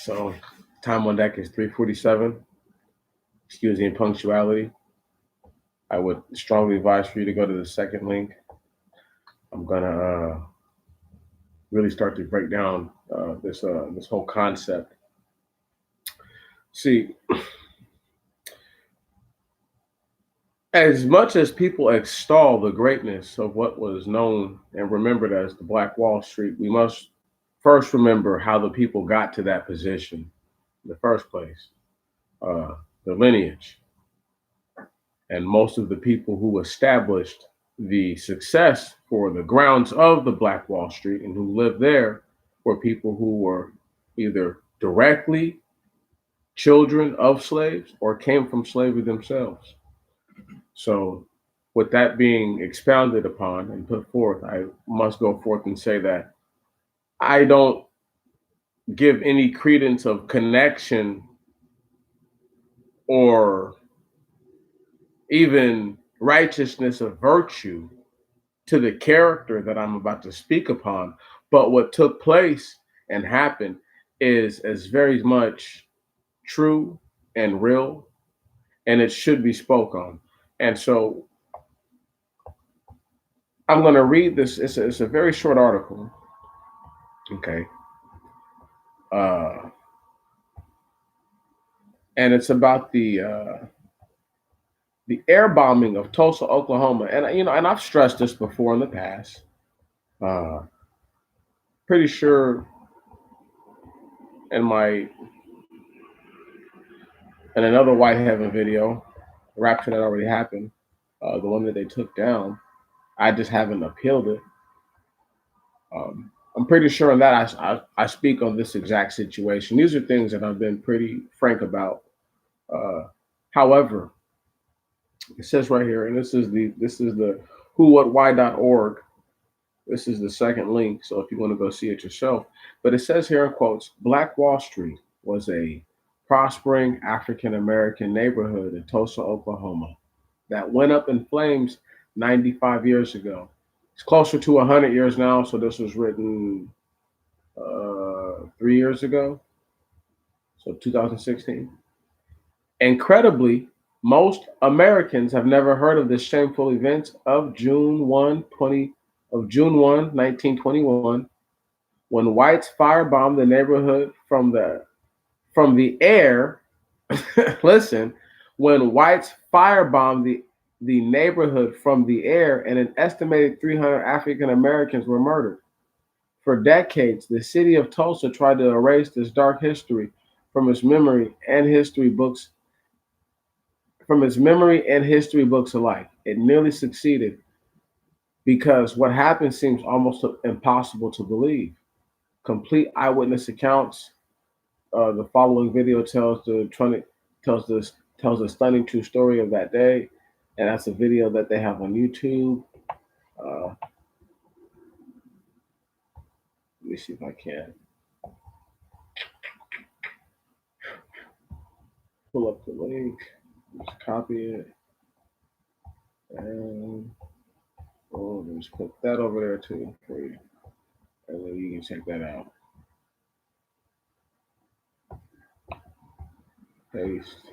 So time on deck is 3:47. Excuse me, punctuality. I would strongly advise for you to go to the second link. I'm gonna really start to break down this whole concept. See, as much as people extol the greatness of what was known and remembered as the Black Wall Street, we must first remember how the people got to that position in the first place, uh, the lineage. And most of the people who established the success for the grounds of the Black Wall Street and who lived there were people who were either directly children of slaves or came from slavery themselves. So, with that being expounded upon and put forth, I must go forth and say that I don't give any credence of connection or even righteousness of virtue to the character that I'm about to speak upon. But what took place and happened is as very much true and real, and it should be spoke on. And so I'm going to read this. It's a very short article. Okay. Uh, and it's about the air bombing of Tulsa, Oklahoma. And, and I've stressed this before in the past. Uh, Pretty sure in my in another White Heaven video, rapture that already happened, the one that they took down. I just haven't appealed it. I'm pretty sure in that I speak on this exact situation. These are things that I've been pretty frank about. Uh, However, it says right here, and this is the whowhatwhy.org. This is the second link, so if you want to go see it yourself. But it says here in quotes, Black Wall Street was a prospering African American neighborhood in Tulsa, Oklahoma, that went up in flames 95 years ago. It's closer to 100 years now, so this was written 3 years ago, so 2016. Incredibly, most Americans have never heard of this shameful event of June 1, 1921, when whites firebombed the neighborhood from the air. Listen, when whites firebombed the neighborhood from the air, and an estimated 300 African Americans were murdered. For decades, the city of Tulsa tried to erase this dark history from its memory and history books alike. It nearly succeeded because what happened seems almost impossible to believe. Complete eyewitness accounts. The following video tells this tells a stunning true story of that day, and that's a video that they have on YouTube. Let me see if I can pull up the link, just copy it, and let me just put that over there too for you, and then you can check that out. Paste,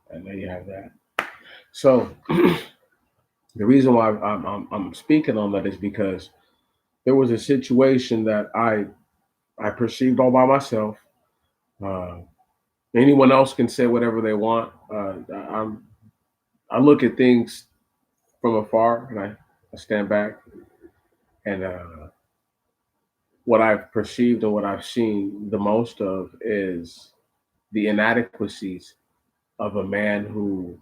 and there you have that. So the reason why I'm speaking on that is because there was a situation that I perceived all by myself. Uh, Anyone else can say whatever they want. I look at things from afar, and I stand back, and what I've perceived and what I've seen the most of is the inadequacies of a man who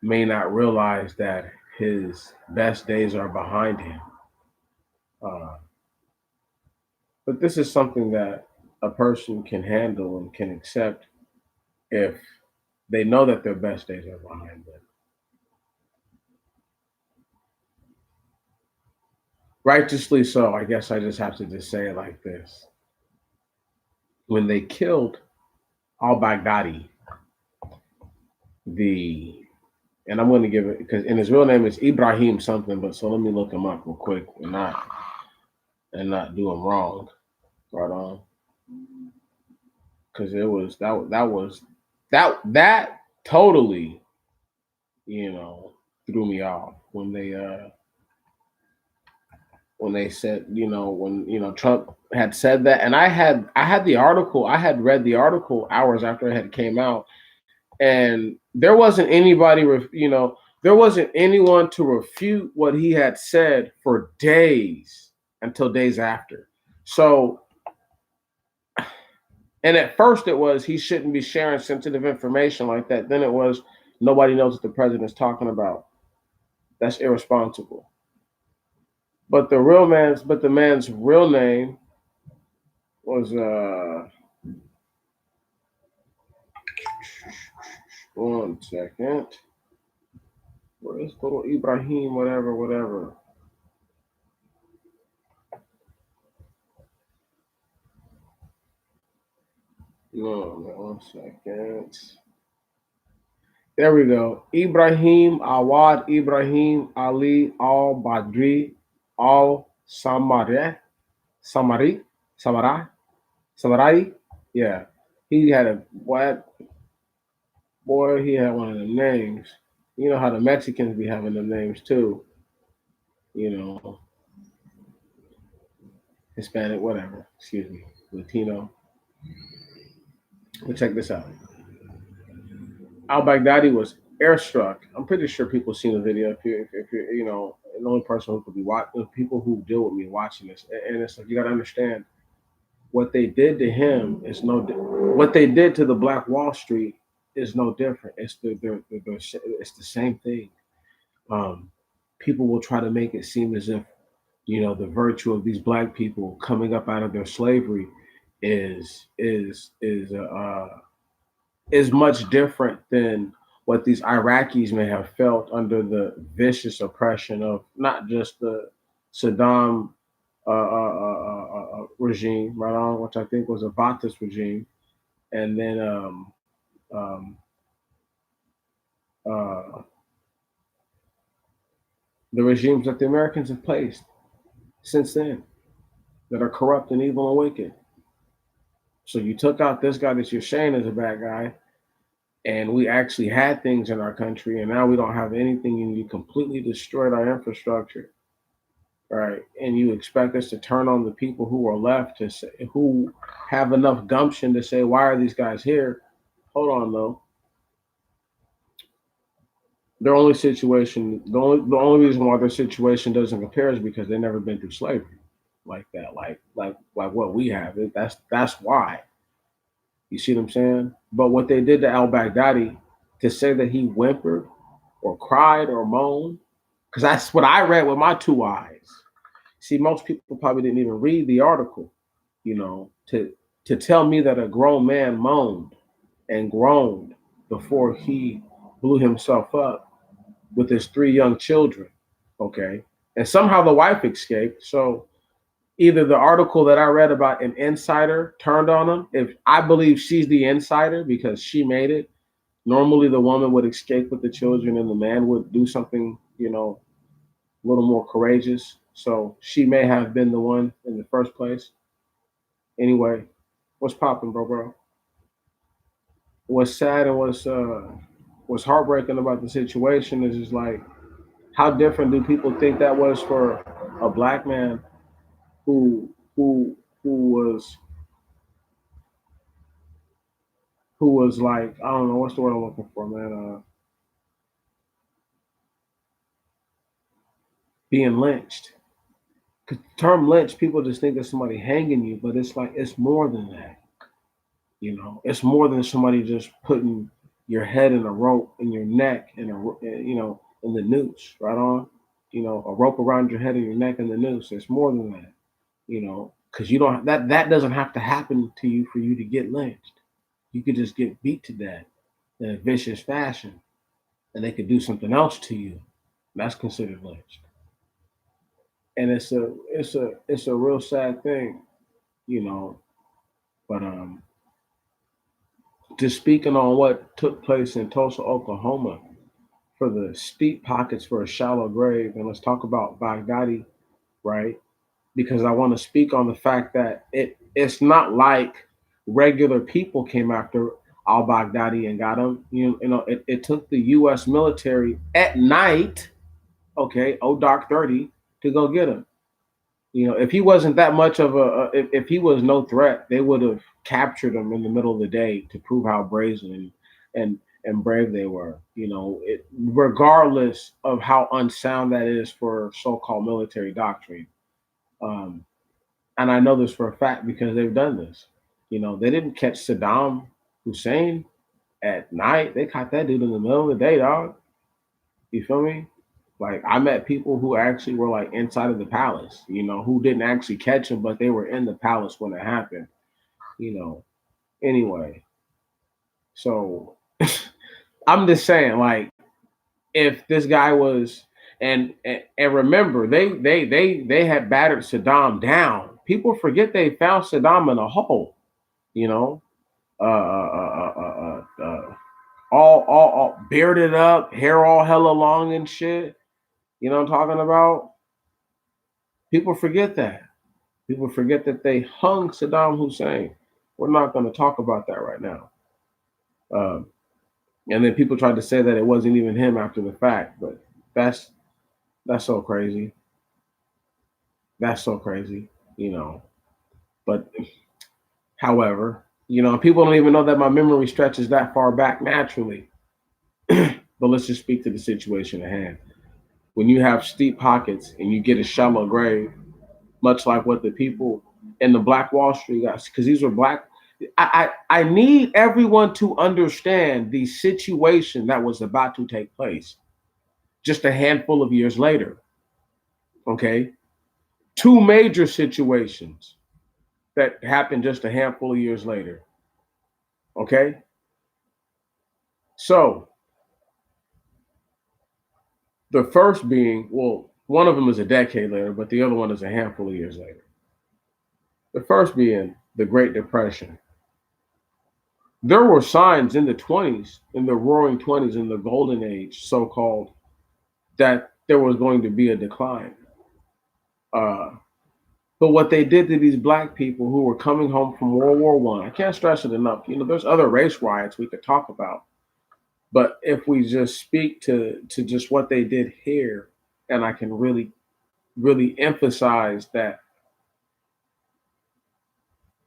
may not realize that his best days are behind him. Uh, but this is something that a person can handle and can accept if they know that their best days are behind them. Righteously so, I guess I just have to just say it like this. When they killed al Baghdadi, the and I'm going to give it because and his real name is Ibrahim something, but so let me look him up real quick and not do him wrong. Right on. because it was that totally, you know, threw me off when they said, when Trump had said that, and I had the article, I had read the article hours after it had came out, and there wasn't anybody, there wasn't anyone to refute what he had said for days until days after. So, and at first it was he shouldn't be sharing sensitive information like that. Then it was nobody knows what the president's talking about. That's irresponsible. But the man's real name was one second. Where's little Ibrahim, whatever, whatever. No, 1 second. There we go. Ibrahim Awad Ibrahim Ali Al Badri Al Samari Samara Samarai. Yeah, he had a what boy? He had one of the names. You know how the Mexicans be having them names too. You know, Hispanic, whatever. Excuse me, Latino. But check this out. Al Baghdadi was airstruck. I'm pretty sure people seen the video. If you're, the only person who could be watching, people who deal with me watching this, and it's like you got to understand what they did to him is what they did to the Black Wall Street is no different. It's the same thing. Um, People will try to make it seem as if the virtue of these black people coming up out of their slavery is much different than what these Iraqis may have felt under the vicious oppression of not just the Saddam regime, right on, which I think was a Ba'athist regime, and then um, uh, the regimes that the Americans have placed since then that are corrupt and evil and wicked. So you took out this guy that you're saying is a bad guy, and we actually had things in our country, and now we don't have anything, and you completely destroyed our infrastructure, right? And you expect us to turn on the people who are left to say, who have enough gumption to say, why are these guys here? Hold on, though. The only reason why their situation doesn't compare is because they've never been through slavery like that, like what we have. That's why. You see what I'm saying? But what they did to Al Baghdadi, to say that he whimpered or cried or moaned, because that's what I read with my two eyes. See, most people probably didn't even read the article, to tell me that a grown man moaned and groaned before he blew himself up with his three young children. Okay. And somehow the wife escaped. So either the article that I read about an insider turned on him. If I believe she's the insider because she made it, normally the woman would escape with the children and the man would do something, a little more courageous. So she may have been the one in the first place. Anyway, what's popping, bro? What's sad and what's heartbreaking about the situation is just like how different do people think that was for a black man who who who was who was like, I don't know what's the word I'm looking for, man. Being lynched. 'Cause the term lynch, people just think it's somebody hanging you, but it's like it's more than that. It's more than somebody just putting your head in a rope in your neck and in the noose, right on. A rope around your head and your neck and the noose. It's more than that. Because you don't that doesn't have to happen to you for you to get lynched. You could just get beat to death in a vicious fashion, and they could do something else to you. That's considered lynched, and it's a real sad thing, you know. But just speaking on what took place in Tulsa, Oklahoma, for the steep pockets for a shallow grave, and let's talk about Baghdadi, right? Because I want to speak on the fact that it's not like regular people came after al-Baghdadi and got him. It took the U.S. military at night, okay, dark 30, to go get him. If he wasn't that much of if he was no threat, they would have captured him in the middle of the day to prove how brazen and brave they were. Regardless of how unsound that is for so-called military doctrine. Um, and I know this for a fact because they've done this. They didn't catch Saddam Hussein at night. They caught that dude in the middle of the day, dog. You feel me? Like I met people who actually were like inside of the palace, who didn't actually catch him, but they were in the palace when it happened, you know. Anyway, so I'm just saying, like, if this guy was, and remember, they had battered Saddam down. People forget they found Saddam in a hole, you know, uh, uh, uh, uh, uh, uh, all bearded up, hair all hella long and shit. You know what I'm talking about? People forget that. People forget that they hung Saddam Hussein. We're not going to talk about that right now. Um, and then people tried to say that it wasn't even him after the fact, but that's that's so crazy. That's so crazy, you know. But however, people don't even know that my memory stretches that far back naturally. But let's just speak to the situation at hand. When you have steep pockets and you get a shallow grave, much like what the people in the Black Wall Street got, because these were black. I need everyone to understand the situation that was about to take place just a handful of years later. Okay. Two major situations that happened just a handful of years later. Okay. So the first being, well, one of them is a decade later, but the other one is a handful of years later. The first being the Great Depression. There were signs in the 20s, in the roaring 20s, in the golden age, so called, that there was going to be a decline. Uh, but what they did to these black people who were coming home from World War One, I can't stress it enough. There's other race riots we could talk about, but if we just speak to just what they did here, and I can really emphasize that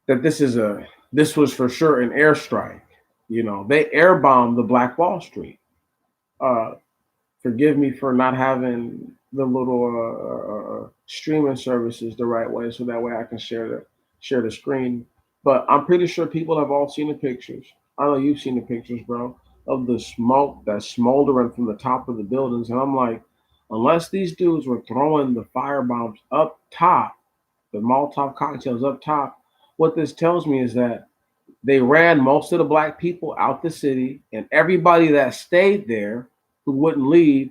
this was for sure an airstrike. They air bombed the Black Wall Street. Uh, Forgive me for not having the little streaming services the right way, so that way I can share the screen. But I'm pretty sure people have all seen the pictures. I know you've seen the pictures, bro, of the smoke that's smoldering from the top of the buildings, and I'm like, unless these dudes were throwing the fire bombs up top, the Molotov cocktails up top, what this tells me is that they ran most of the black people out the city, and everybody that stayed there who wouldn't leave,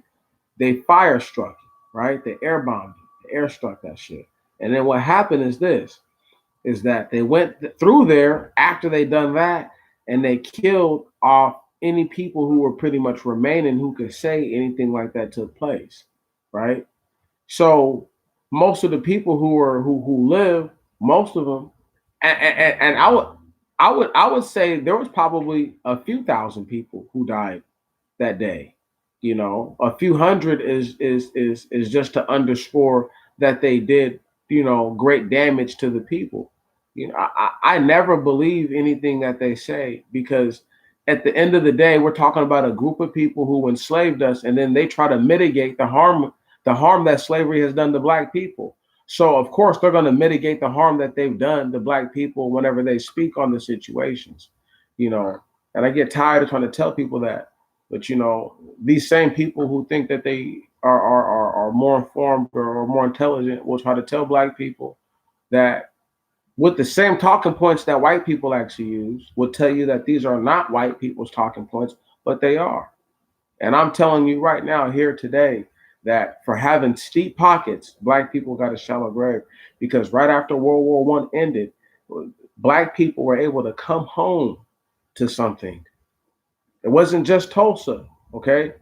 they fire struck it, right? They air bombed it, they air struck that shit. And then what happened is that they went through there after they done that, and they killed off any people who were pretty much remaining who could say anything like that took place, right? So most of the people who live, most of them, and I would say there was probably a few thousand people who died that day. A few hundred is just to underscore that they did, great damage to the people. I never believe anything that they say, because at the end of the day, we're talking about a group of people who enslaved us, and then they try to mitigate the harm that slavery has done to black people. So of course they're going to mitigate the harm that they've done to black people whenever they speak on the situations, you know. And I get tired of trying to tell people that, but these same people who think that they are more informed or more intelligent will try to tell black people that, with the same talking points that white people actually use, will tell you that these are not white people's talking points, but they are. And I'm telling you right now, here today, that for having steep pockets, black people got a shallow grave, because right after World War One ended, black people were able to come home to something. It wasn't just Tulsa, okay? It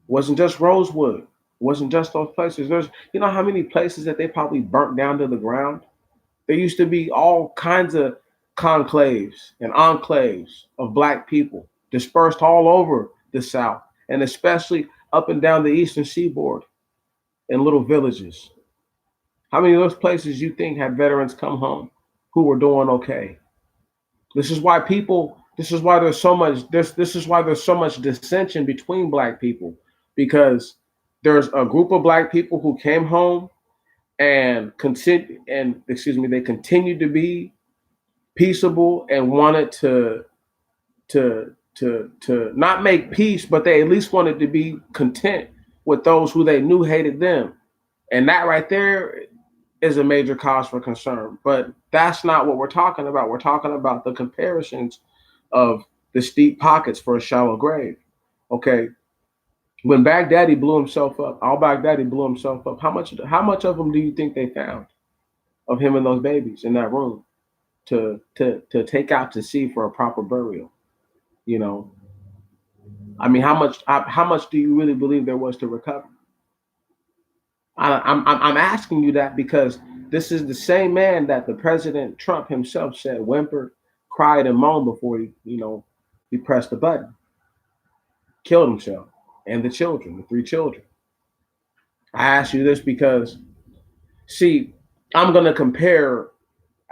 wasn't just Rosewood. It wasn't just those places. There's, how many places that they probably burnt down to the ground? There used to be all kinds of conclaves and enclaves of black people dispersed all over the South, and especially up and down the eastern seaboard in little villages. How many of those places you think had veterans come home who were doing okay? This is why people. This is why there's so much. This is why there's so much dissension between black people, because there's a group of black people who came home and continue and excuse me, they continued to be peaceable and wanted to not make peace, but they at least wanted to be content with those who they knew hated them. And that right there is a major cause for concern. But that's not what we're talking about. We're talking about the comparisons of the steep pockets for a shallow grave. Okay. When Baghdadi blew himself up, al-Baghdadi blew himself up, how much of them do you think they found of him and those babies in that room to take out to sea for a proper burial? You know, I mean, how much do you really believe there was to recover? I'm asking you that because this is the same man that the President Trump himself said whimpered, cried, and moaned before he pressed the button, killed himself and the children, the three children. I ask you this because, see, I'm gonna compare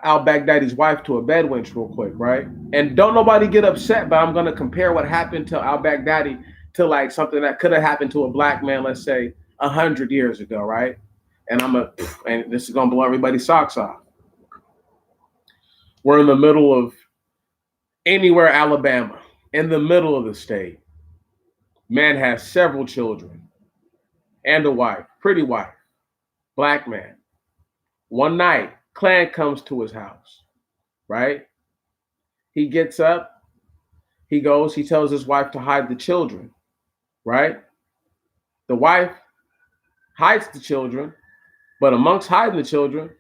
al-Baghdadi's wife to a bedwench real quick, right? And don't nobody get upset, but I'm gonna compare what happened to al-Baghdadi to like something that could have happened to a black man, let's say 100 years ago, right? And this is gonna blow everybody's socks off. We're in the middle of anywhere, Alabama, in the middle of the state. Man has several children and a wife, pretty wife, black man. One night, Klan comes to his house, right? He gets up, he goes, he tells his wife to hide the children, right? The wife hides the children, but amongst hiding the children,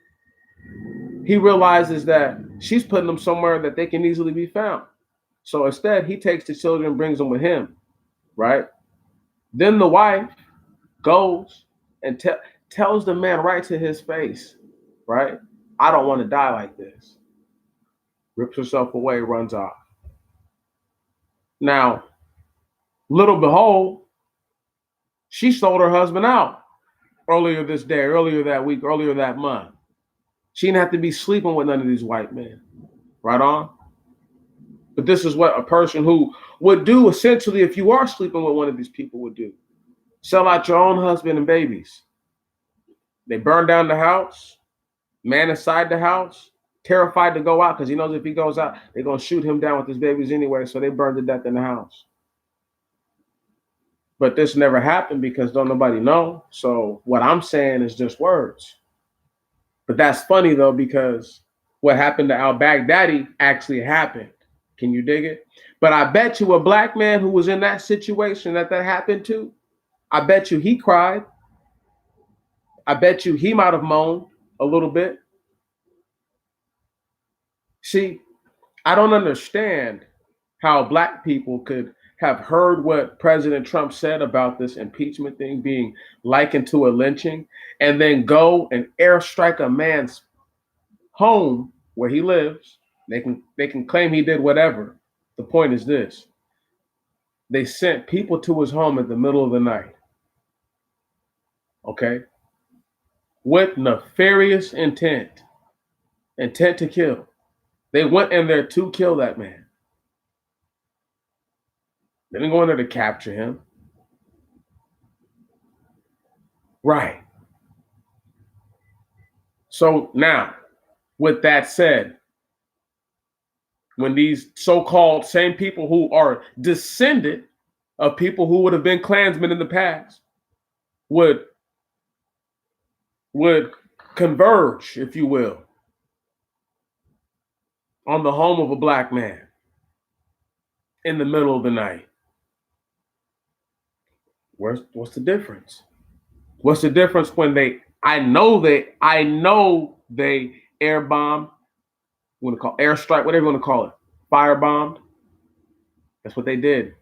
he realizes that she's putting them somewhere that they can easily be found. So instead, he takes the children and brings them with him, right? Then the wife goes and tells the man right to his face, right? I don't want to die like this. Rips herself away, runs off. Now, little behold, she sold her husband out earlier this day, earlier that week, earlier that month. She didn't have to be sleeping with none of these white men. Right on? But this is what a person who would do essentially if you are sleeping with one of these people would do. Sell out your own husband and babies. They burn down the house, man inside the house, terrified to go out because he knows if he goes out, they're going to shoot him down with his babies anyway, so they burn to death in the house. But this never happened because don't nobody know. So what I'm saying is just words. But that's funny though, because what happened to al-Baghdadi actually happened. Can you dig it? But I bet you a black man who was in that situation that happened to, I bet you he cried. I bet you he might have moaned a little bit. See, I don't understand how black people could have heard what President Trump said about this impeachment thing being likened to a lynching and then go and airstrike a man's home where he lives. They can claim he did whatever. The point is this. They sent people to his home at the middle of the night. Okay? With nefarious intent to kill. They went in there to kill that man. They didn't go in there to capture him. Right. So now, with that said, when these so-called same people who are descended of people who would have been Klansmen in the past would converge, if you will, on the home of a black man in the middle of the night. What's the difference? What's the difference when I know they air bombed, you want to call airstrike, whatever you want to call it, firebombed. That's what they did.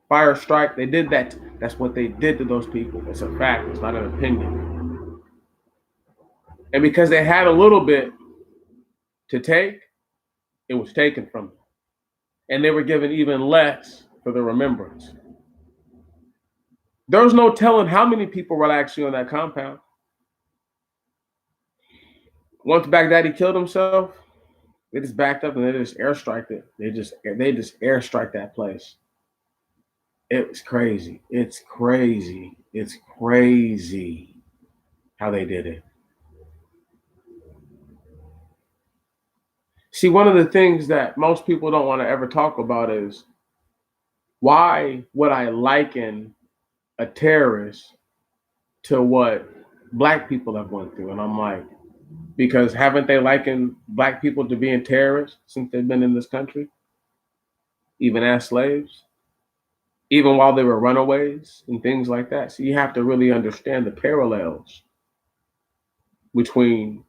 Fire strike, they did that. That's what they did to those people. It's a fact. It's not an opinion. And because they had a little bit to take, It was taken from them. And they were given even less for the remembrance. There was no telling how many people were actually on that compound. Once Baghdadi killed himself, they just backed up and they just airstriked it. They just airstrike that place. It was crazy. It's crazy. It's crazy how they did it. See, one of the things that most people don't want to ever talk about is why would I liken a terrorist to what black people have went through? And I'm like, because haven't they likened black people to being terrorists since they've been in this country? Even as slaves? Even while they were runaways and things like that. So you have to really understand the parallels between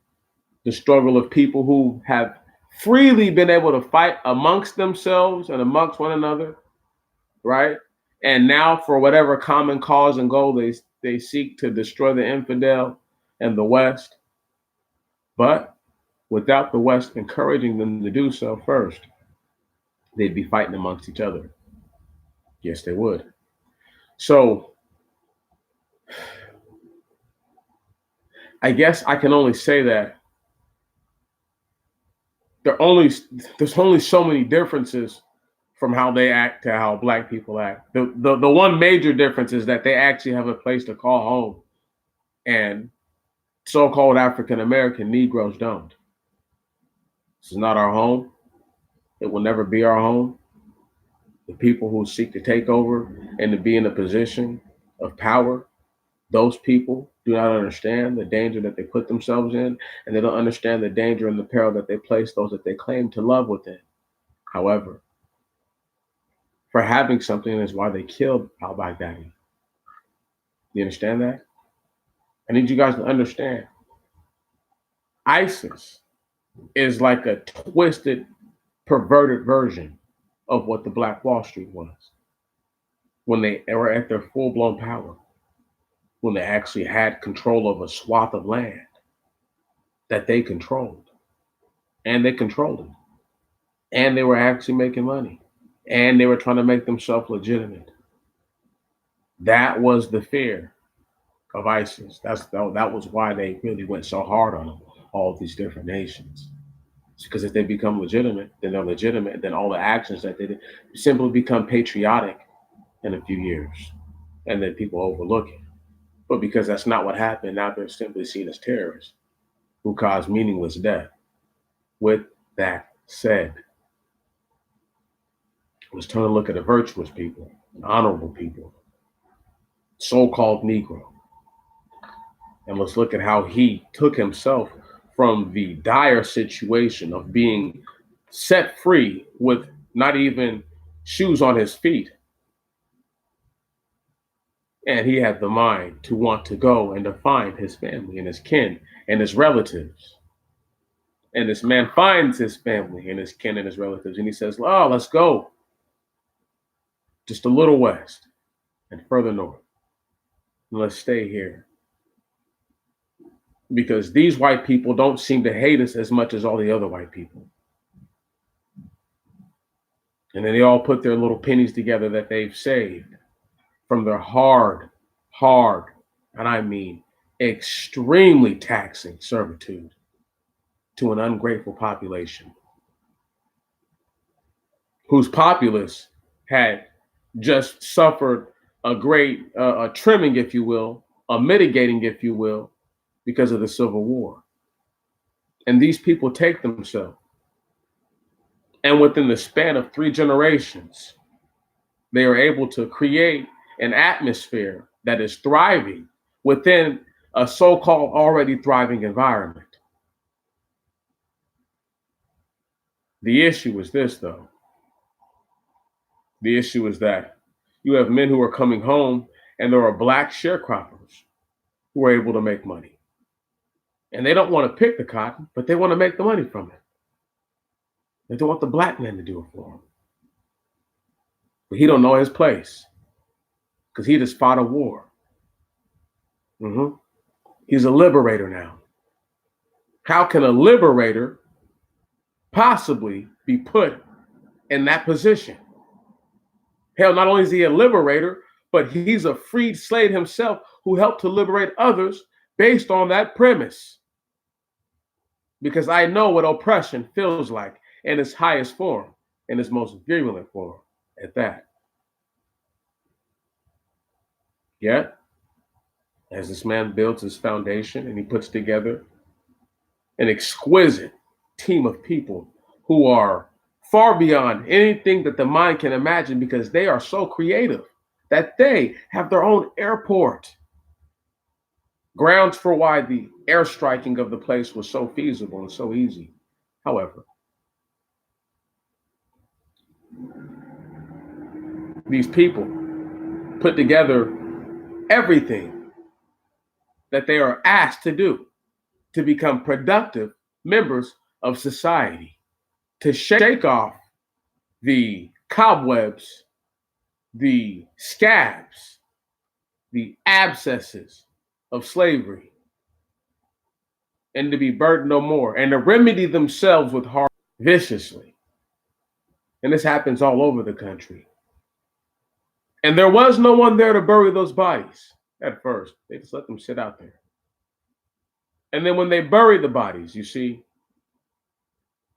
the struggle of people who have freely been able to fight amongst themselves and amongst one another, right? And now for whatever common cause and goal they seek to destroy the infidel and the West. But without the West encouraging them to do so first, they'd be fighting amongst each other. Yes, they would. So I guess I can only say that there's only so many differences from how they act to how black people act. The one major difference is that they actually have a place to call home, and so-called African American Negroes don't. This is not our home. It will never be our home. The people who seek to take over and to be in a position of power, those people do not understand the danger that they put themselves in, and they don't understand the danger and the peril that they place those that they claim to love within. However, for having something is why they killed al-Baghdadi. You understand that? I need you guys to understand. ISIS is like a twisted, perverted version of what the Black Wall Street was when they were at their full-blown power, when they actually had control of a swath of land that they controlled, and they controlled it, and they were actually making money, and they were trying to make themselves legitimate. That was the fear of ISIS. That was why they really went so hard on them, all these different nations. It's because if they become legitimate, then they're legitimate. Then all the actions that they did simply become patriotic in a few years, and then people overlook it. But because that's not what happened, now they're simply seen as terrorists who caused meaningless death. With that said, let's turn and look at the virtuous people, honorable people, so-called Negro. And let's look at how he took himself from the dire situation of being set free with not even shoes on his feet. And he had the mind to want to go and to find his family and his kin and his relatives. And this man finds his family and his kin and his relatives. And he says, oh, let's go just a little west and further north. And let's stay here. Because these white people don't seem to hate us as much as all the other white people. And then they all put their little pennies together that they've saved from their hard, and I mean extremely taxing servitude to an ungrateful population whose populace had just suffered a great a trimming, if you will, a mitigating, if you will, because of the Civil War. And these people take themselves, and within the span of 3 generations, they are able to create an atmosphere that is thriving within a so-called already thriving environment. The issue is this, though. The issue is that you have men who are coming home, and there are black sharecroppers who are able to make money. And they don't want to pick the cotton, but they want to make the money from it. They don't want the black man to do it for them. But he don't know his place because he just fought a war. He's a liberator now. How can a liberator possibly be put in that position. Hell, not only is he a liberator, but he's a freed slave himself who helped to liberate others based on that premise. Because I know what oppression feels like in its highest form, in its most virulent form at that. Yet, as this man builds his foundation and he puts together an exquisite team of people who are far beyond anything that the mind can imagine because they are so creative that they have their own airport. Grounds for why the airstriking of the place was so feasible and so easy. However, these people put together everything that they are asked to do to become productive members of society, to shake off the cobwebs, the scabs, the abscesses of slavery, and to be burdened no more, and to remedy themselves with harm viciously. And this happens all over the country. And there was no one there to bury those bodies at first. They just let them sit out there. And then when they buried the bodies, you see,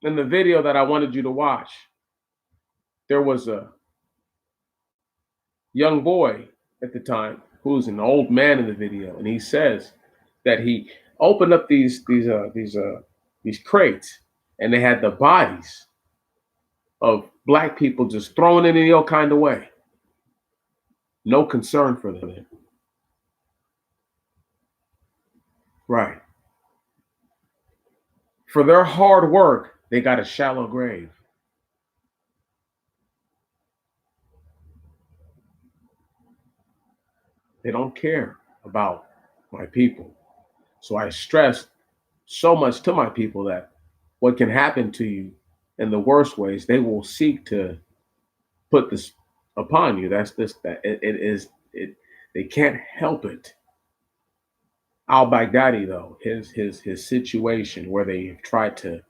in the video that I wanted you to watch, there was a young boy at the time who was an old man in the video, and he says that he opened up these crates, and they had the bodies of black people just thrown in any old kind of way. No concern for them. Right. For their hard work, they got a shallow grave. They don't care about my people. So I stress so much to my people that what can happen to you in the worst ways, they will seek to put this upon you. That's this that it is it they can't help it. Al Baghdadi, though, his situation where they have tried to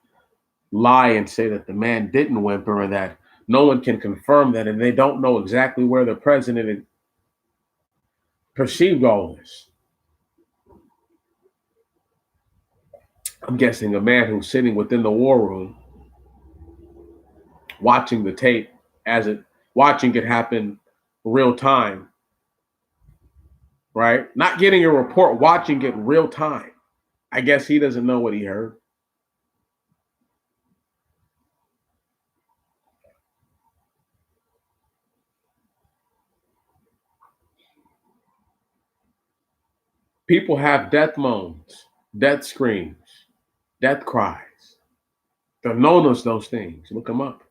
lie and say that the man didn't whimper and that no one can confirm that, and they don't know exactly where the president perceived all this. I'm guessing a man who's sitting within the war room, watching the tape as it, watching it happen real time, right? Not getting a report, watching it real time. I guess he doesn't know what he heard. People have death moans, death screams, death cries. They're known as those things. Look them up.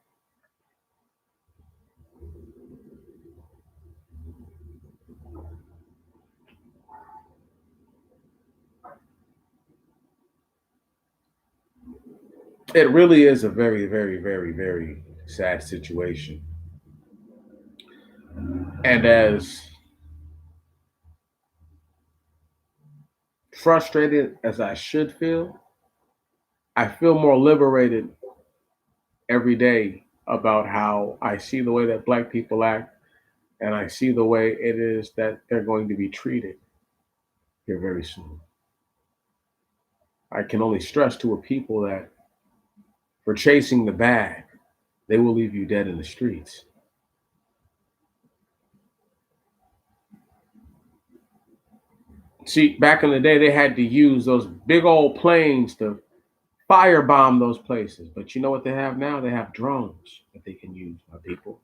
It really is a very, very, very, very sad situation. And as frustrated as I should feel, I feel more liberated every day about how I see the way that black people act and I see the way it is that they're going to be treated here very soon. I can only stress to a people that for chasing the bag, they will leave you dead in the streets. See, back in the day, they had to use those big old planes to firebomb those places. But you know what they have now? They have drones that they can use, my people.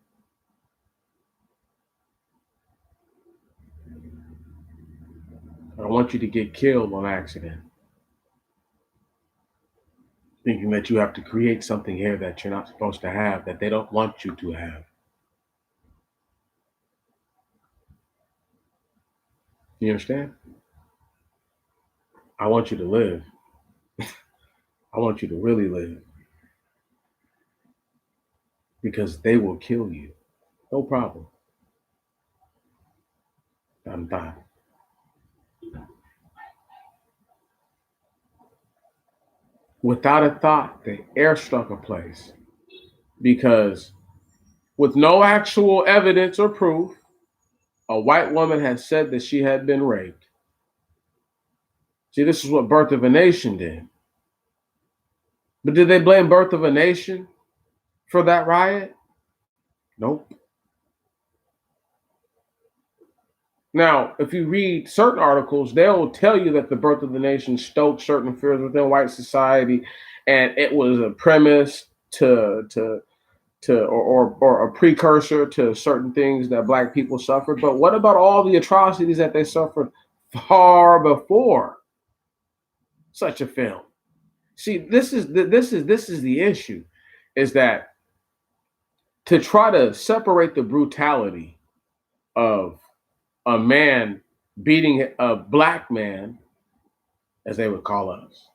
I don't want you to get killed on accident, thinking that you have to create something here that you're not supposed to have, that they don't want you to have. You understand? I want you to live. I want you to really live because they will kill you. No problem. I'm done. without a thought, they airstruck a place because, with no actual evidence or proof, a white woman had said that she had been raped. See, this is what Birth of a Nation did. But did they blame Birth of a Nation for that riot? Nope. Now, if you read certain articles, they'll tell you that the Birth of the Nation stoked certain fears within white society, and it was a premise or a precursor to certain things that black people suffered. But what about all the atrocities that they suffered far before such a film? See, this is the issue, is that to try to separate the brutality of a man beating a black man, as they would call us,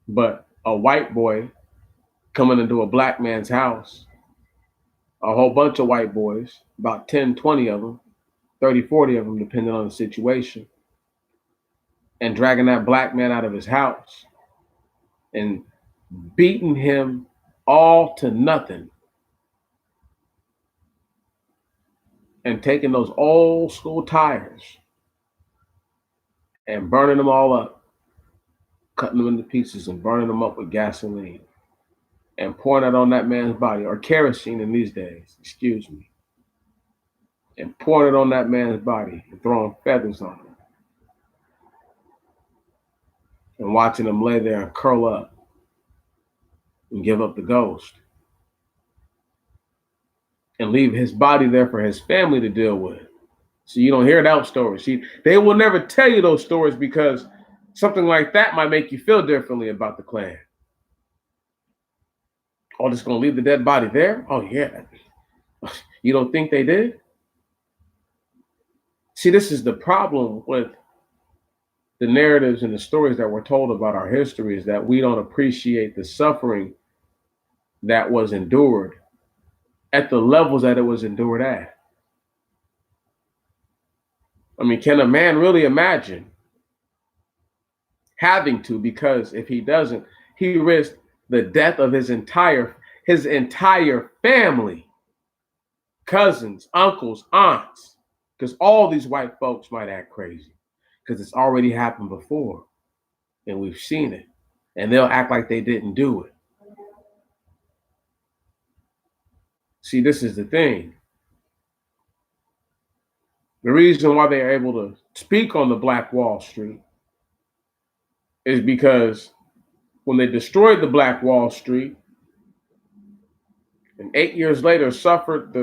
but a white boy coming into a black man's house, a whole bunch of white boys, about 10, 20 of them, 30, 40 of them, depending on the situation, and dragging that black man out of his house and beating him all to nothing, and taking those old school tires and burning them all up, cutting them into pieces and burning them up with gasoline and pouring it on that man's body, or kerosene in these days, excuse me, and pouring it on that man's body and throwing feathers on him and watching him lay there and curl up and give up the ghost and leave his body there for his family to deal with. So you don't hear that story. See, they will never tell you those stories because something like that might make you feel differently about the Klan. Oh, just gonna leave the dead body there? Oh yeah. You don't think they did? See, this is the problem with the narratives and the stories that were told about our history, is that we don't appreciate the suffering that was endured at the levels that it was endured at. I mean, can a man really imagine having to, because if he doesn't, he risked the death of his entire family, cousins, uncles, aunts, because all these white folks might act crazy because it's already happened before and we've seen it, and they'll act like they didn't do it. See, this is the thing. The reason why they are able to speak on the Black Wall Street is because when they destroyed the Black Wall Street and 8 years later suffered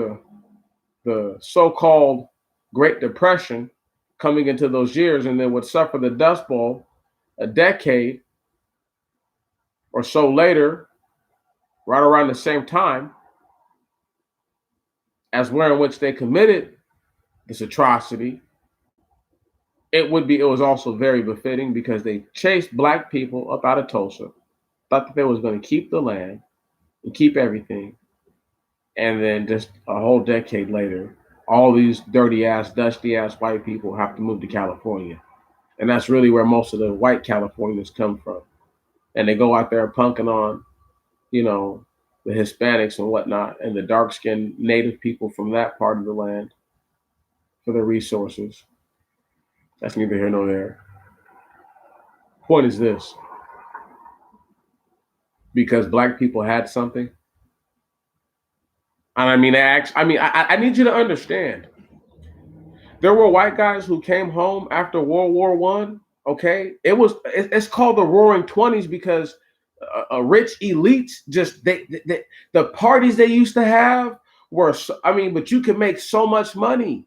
the so-called Great Depression coming into those years, and then would suffer the Dust Bowl a decade or so later, right around the same time as where in which they committed this atrocity, it was also very befitting because they chased black people up out of Tulsa, thought that they was going to keep the land and keep everything. And then just a whole decade later, all these dirty ass, dusty ass white people have to move to California. And that's really where most of the white Californians come from. And they go out there punking on, the Hispanics and whatnot, and the dark-skinned native people from that part of the land for their resources. That's neither here nor there. Point is this: because black people had something. And I need you to understand. There were white guys who came home after World War I. Okay, it's called the Roaring '20s because rich elites the parties they used to have were. But you could make so much money.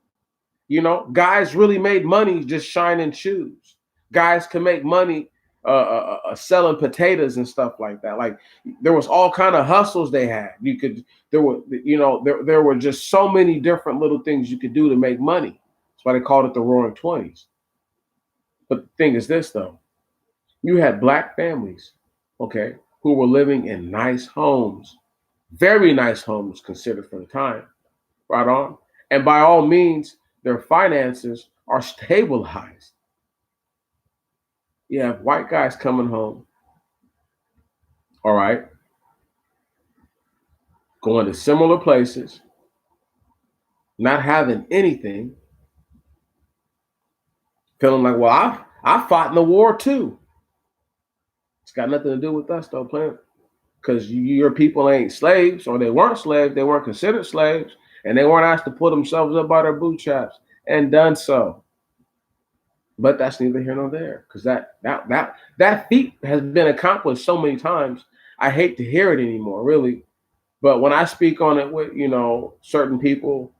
Guys really made money just shining shoes. Guys could make money selling potatoes and stuff like that. Like there was all kind of hustles they had. There were just so many different little things you could do to make money. That's why they called it the Roaring '20s. But the thing is this, though. You had black families, okay, who were living in nice homes, very nice homes considered for the time, right on. And by all means, their finances are stabilized. You have white guys coming home all right, going to similar places, not having anything, feeling like, well, I fought in the war too. It's got nothing to do with us though, playing, because your people ain't slaves, or they weren't slaves, they weren't considered slaves, and they weren't asked to put themselves up by their bootstraps and done so. But that's neither here nor there, because that feat has been accomplished so many times. I hate to hear it anymore, really. But when I speak on it with certain people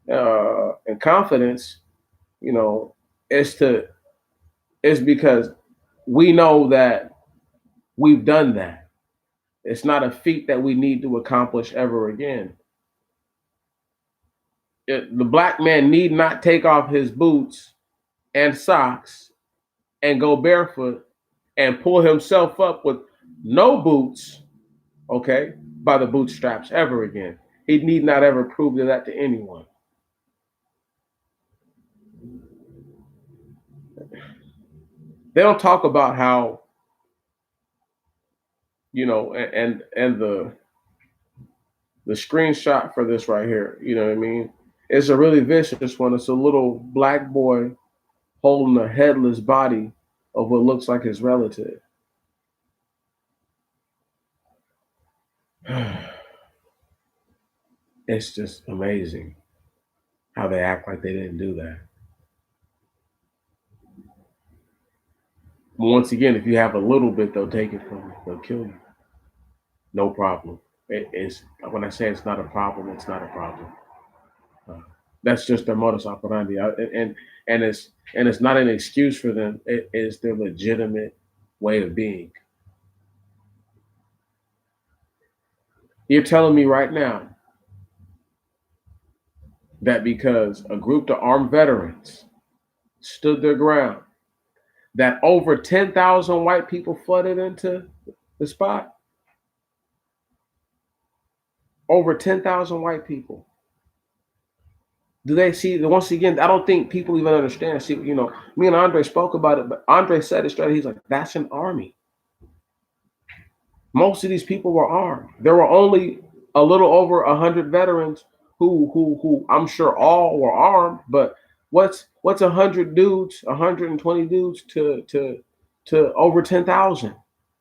in confidence, you know, it's to it's because we know that we've done that. It's not a feat that we need to accomplish ever again. The black man need not take off his boots and socks and go barefoot and pull himself up with no boots, okay, by the bootstraps ever again. He need not ever prove that to anyone. They don't talk about how, and the screenshot for this right here, you know what I mean? It's a really vicious one. It's a little black boy holding a headless body of what looks like his relative. It's just amazing how they act like they didn't do that. But once again, if you have a little bit, they'll take it from you. They'll kill you. No problem. It's when I say it's not a problem, it's not a problem. Uh, that's just their modus operandi, and it's not an excuse for them. It is their legitimate way of being. You're telling me right now that because a group of armed veterans stood their ground, that over 10,000 white people flooded into the spot? Over 10,000 white people. Do they see? Once again, I don't think people even understand. See, me and Andre spoke about it, but Andre said it straight. He's like, that's an army. Most of these people were armed. There were only a little over 100 veterans who I'm sure all were armed. But what's 100 dudes, 120 dudes to over 10,000?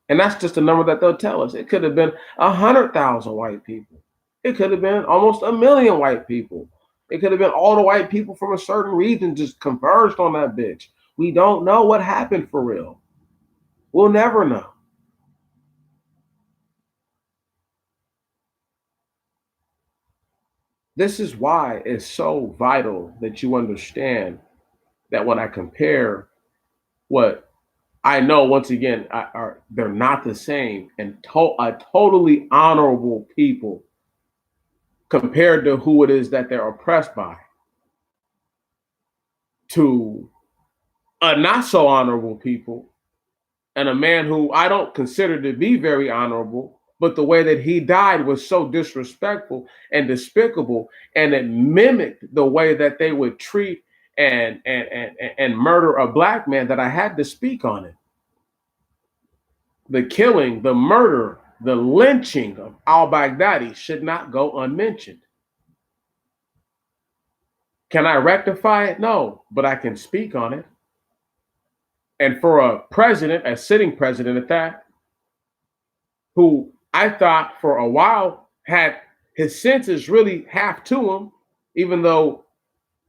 And that's just the number that they'll tell us. It could have been 100,000 white people. It could have been almost 1 million white people. It could have been all the white people from a certain region just converged on that bitch. We don't know what happened for real. We'll never know. This is why it's so vital that you understand that when I compare what I know, once again, they're not the same, and a totally honorable people compared to who it is that they're oppressed by, to a not so honorable people, and a man who I don't consider to be very honorable, but the way that he died was so disrespectful and despicable, and it mimicked the way that they would treat and murder a black man, that I had to speak on it. The killing, the murder, the lynching of al-Baghdadi should not go unmentioned. Can I rectify it? No, but I can speak on it. And for a president, a sitting president at that, who I thought for a while had his senses really half to him, even though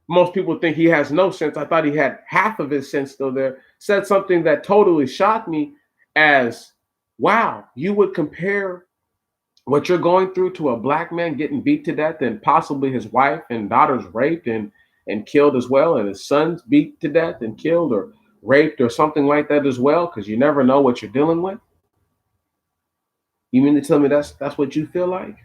most people think he has no sense. I thought he had half of his sense still there. Said something that totally shocked me as, wow, you would compare what you're going through to a black man getting beat to death, and possibly his wife and daughters raped and killed as well, and his sons beat to death and killed or raped or something like that as well, because you never know what you're dealing with. You mean to tell me that's what you feel like?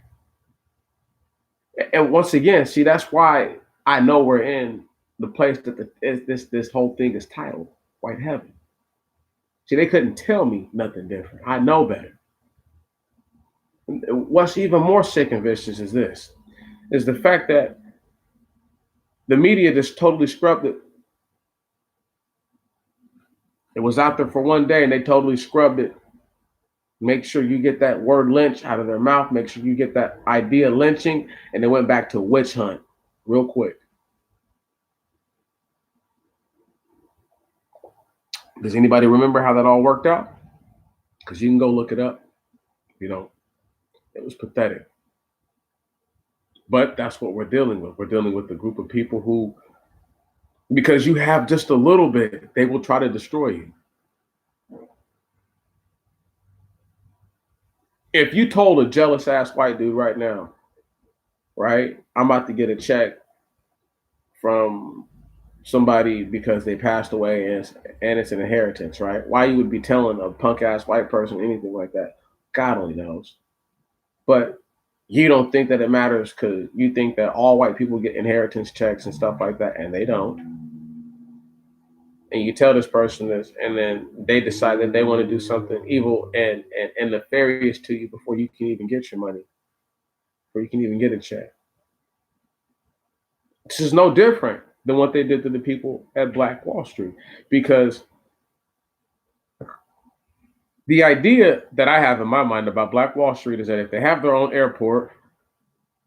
And once again, see, that's why I know we're in the place that this whole thing is titled White Heaven. See, they couldn't tell me nothing different. I know better. What's even more sick and vicious is this, is the fact that the media just totally scrubbed it. It was out there for one day and they totally scrubbed it Make sure you get that word lynch out of their mouth. Make sure you get that idea lynching. And they went back to witch hunt real quick. Does anybody remember how that all worked out? Because you can go look it up. You know, it was pathetic. But that's what we're dealing with. We're dealing with a group of people who, because you have just a little bit, they will try to destroy you. If you told a jealous ass white dude right now, right, I'm about to get a check from somebody because they passed away and it's an inheritance, right? Why you would be telling a punk ass white person anything like that? God only knows. But you don't think that it matters because you think that all white people get inheritance checks and stuff like that, and they don't. And you tell this person this, and then they decide that they want to do something evil and nefarious to you before you can even get your money, before you can even get a check. This is no different than what they did to the people at Black Wall Street, because the idea that I have in my mind about Black Wall Street is that if they have their own airport,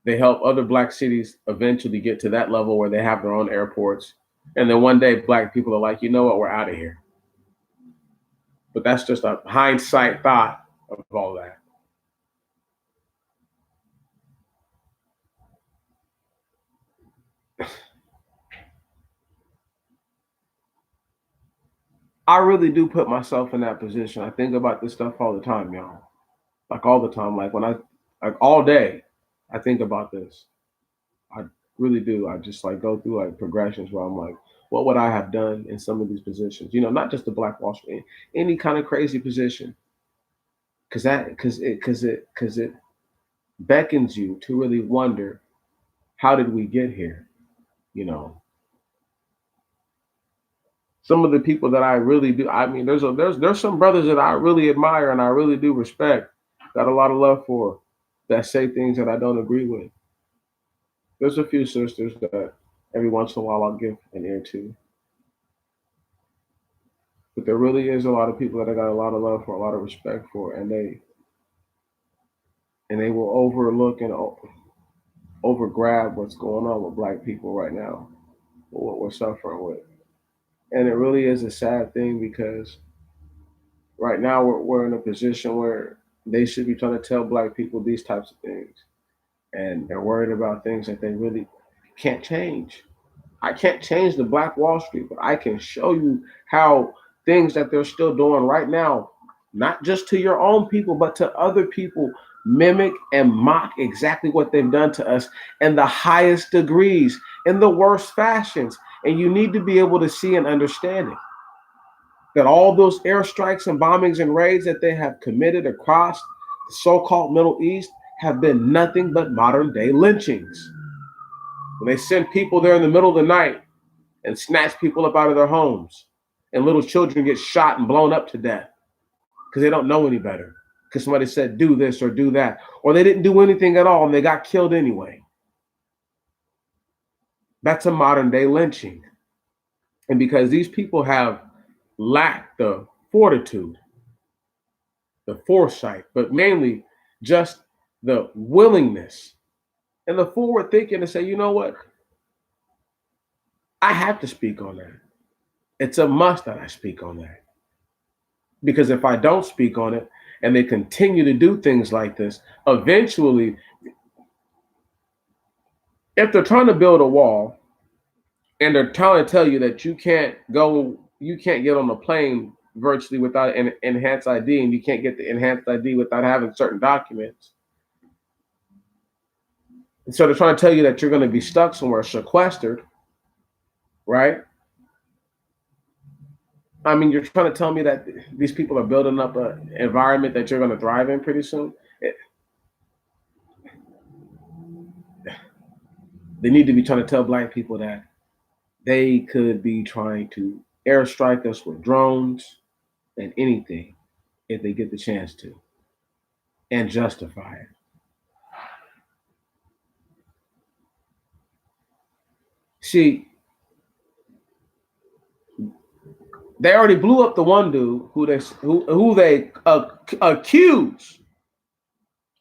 they help other black cities eventually get to that level where they have their own airports. And then one day black people are like, you know what, we're out of here. But that's just a hindsight thought of all that. I really do put myself in that position. I think about this stuff all the time, y'all. Like all the time. Like all day, I think about this. I really do. I just like go through like progressions where I'm like, what would I have done in some of these positions? You know, not just the Black Wall Street, any kind of crazy position. Because it beckons you to really wonder, how did we get here? You know, some of the people that I really do. I mean, there's some brothers that I really admire and I really do respect. Got a lot of love for, that say things that I don't agree with. There's a few sisters that every once in a while I'll give an ear to, but there really is a lot of people that I got a lot of love for, a lot of respect for, and they will overlook and over grab what's going on with black people right now, what we're suffering with. And it really is a sad thing because right now we're in a position where they should be trying to tell black people these types of things. And they're worried about things that they really can't change. I can't change the Black Wall Street, but I can show you how things that they're still doing right now, not just to your own people, but to other people, mimic and mock exactly what they've done to us in the highest degrees, in the worst fashions. And you need to be able to see and understand it. That all those airstrikes and bombings and raids that they have committed across the so-called Middle East have been nothing but modern day lynchings. When they send people there in the middle of the night and snatch people up out of their homes, and little children get shot and blown up to death because they don't know any better, because somebody said do this or do that, or they didn't do anything at all and they got killed anyway. That's a modern day lynching. And because these people have lacked the fortitude, the foresight, but mainly just the willingness and the forward thinking to say, you know what? I have to speak on that. It's a must that I speak on that. Because if I don't speak on it and they continue to do things like this, eventually, if they're trying to build a wall and they're trying to tell you that you can't get on a plane virtually without an enhanced ID, and you can't get the enhanced ID without having certain documents. And so they're trying to tell you that you're going to be stuck somewhere, sequestered, right? I mean, you're trying to tell me that these people are building up an environment that you're going to thrive in pretty soon. They need to be trying to tell black people that they could be trying to airstrike us with drones and anything if they get the chance to, and justify it. See, They already blew up the one dude who they accuse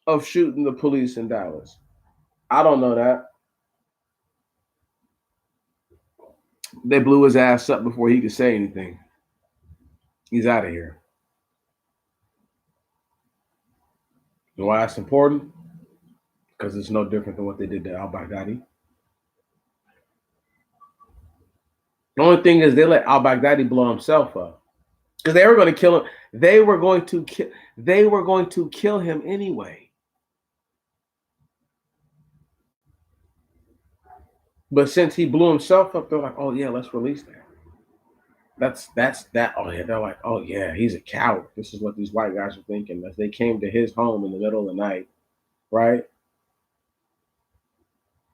of shooting the police in Dallas. I don't know that. They blew his ass up before he could say anything. He's out of here. And why that's important? Because it's no different than what they did to Al Baghdadi. The only thing is they let Al Baghdadi blow himself up because they were going to kill him. They were going to kill. They were going to kill him anyway. But since he blew himself up, they're like, "Oh yeah, let's release that." That's that. Oh yeah, they're like, "Oh yeah, he's a coward." This is what these white guys are thinking as they came to his home in the middle of the night, right?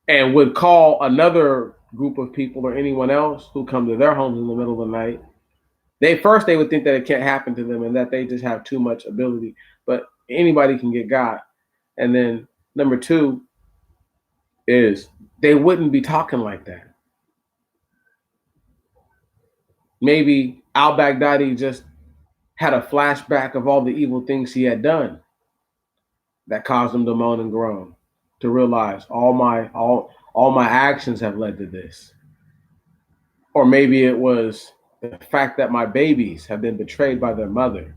And would call another group of people or anyone else who come to their homes in the middle of the night. They would think that it can't happen to them and that they just have too much ability, but anybody can get got. And then number two is they wouldn't be talking like that. Maybe Al Baghdadi just had a flashback of all the evil things he had done that caused him to moan and groan, to realize all my actions have led to this. Or maybe it was the fact that my babies have been betrayed by their mother,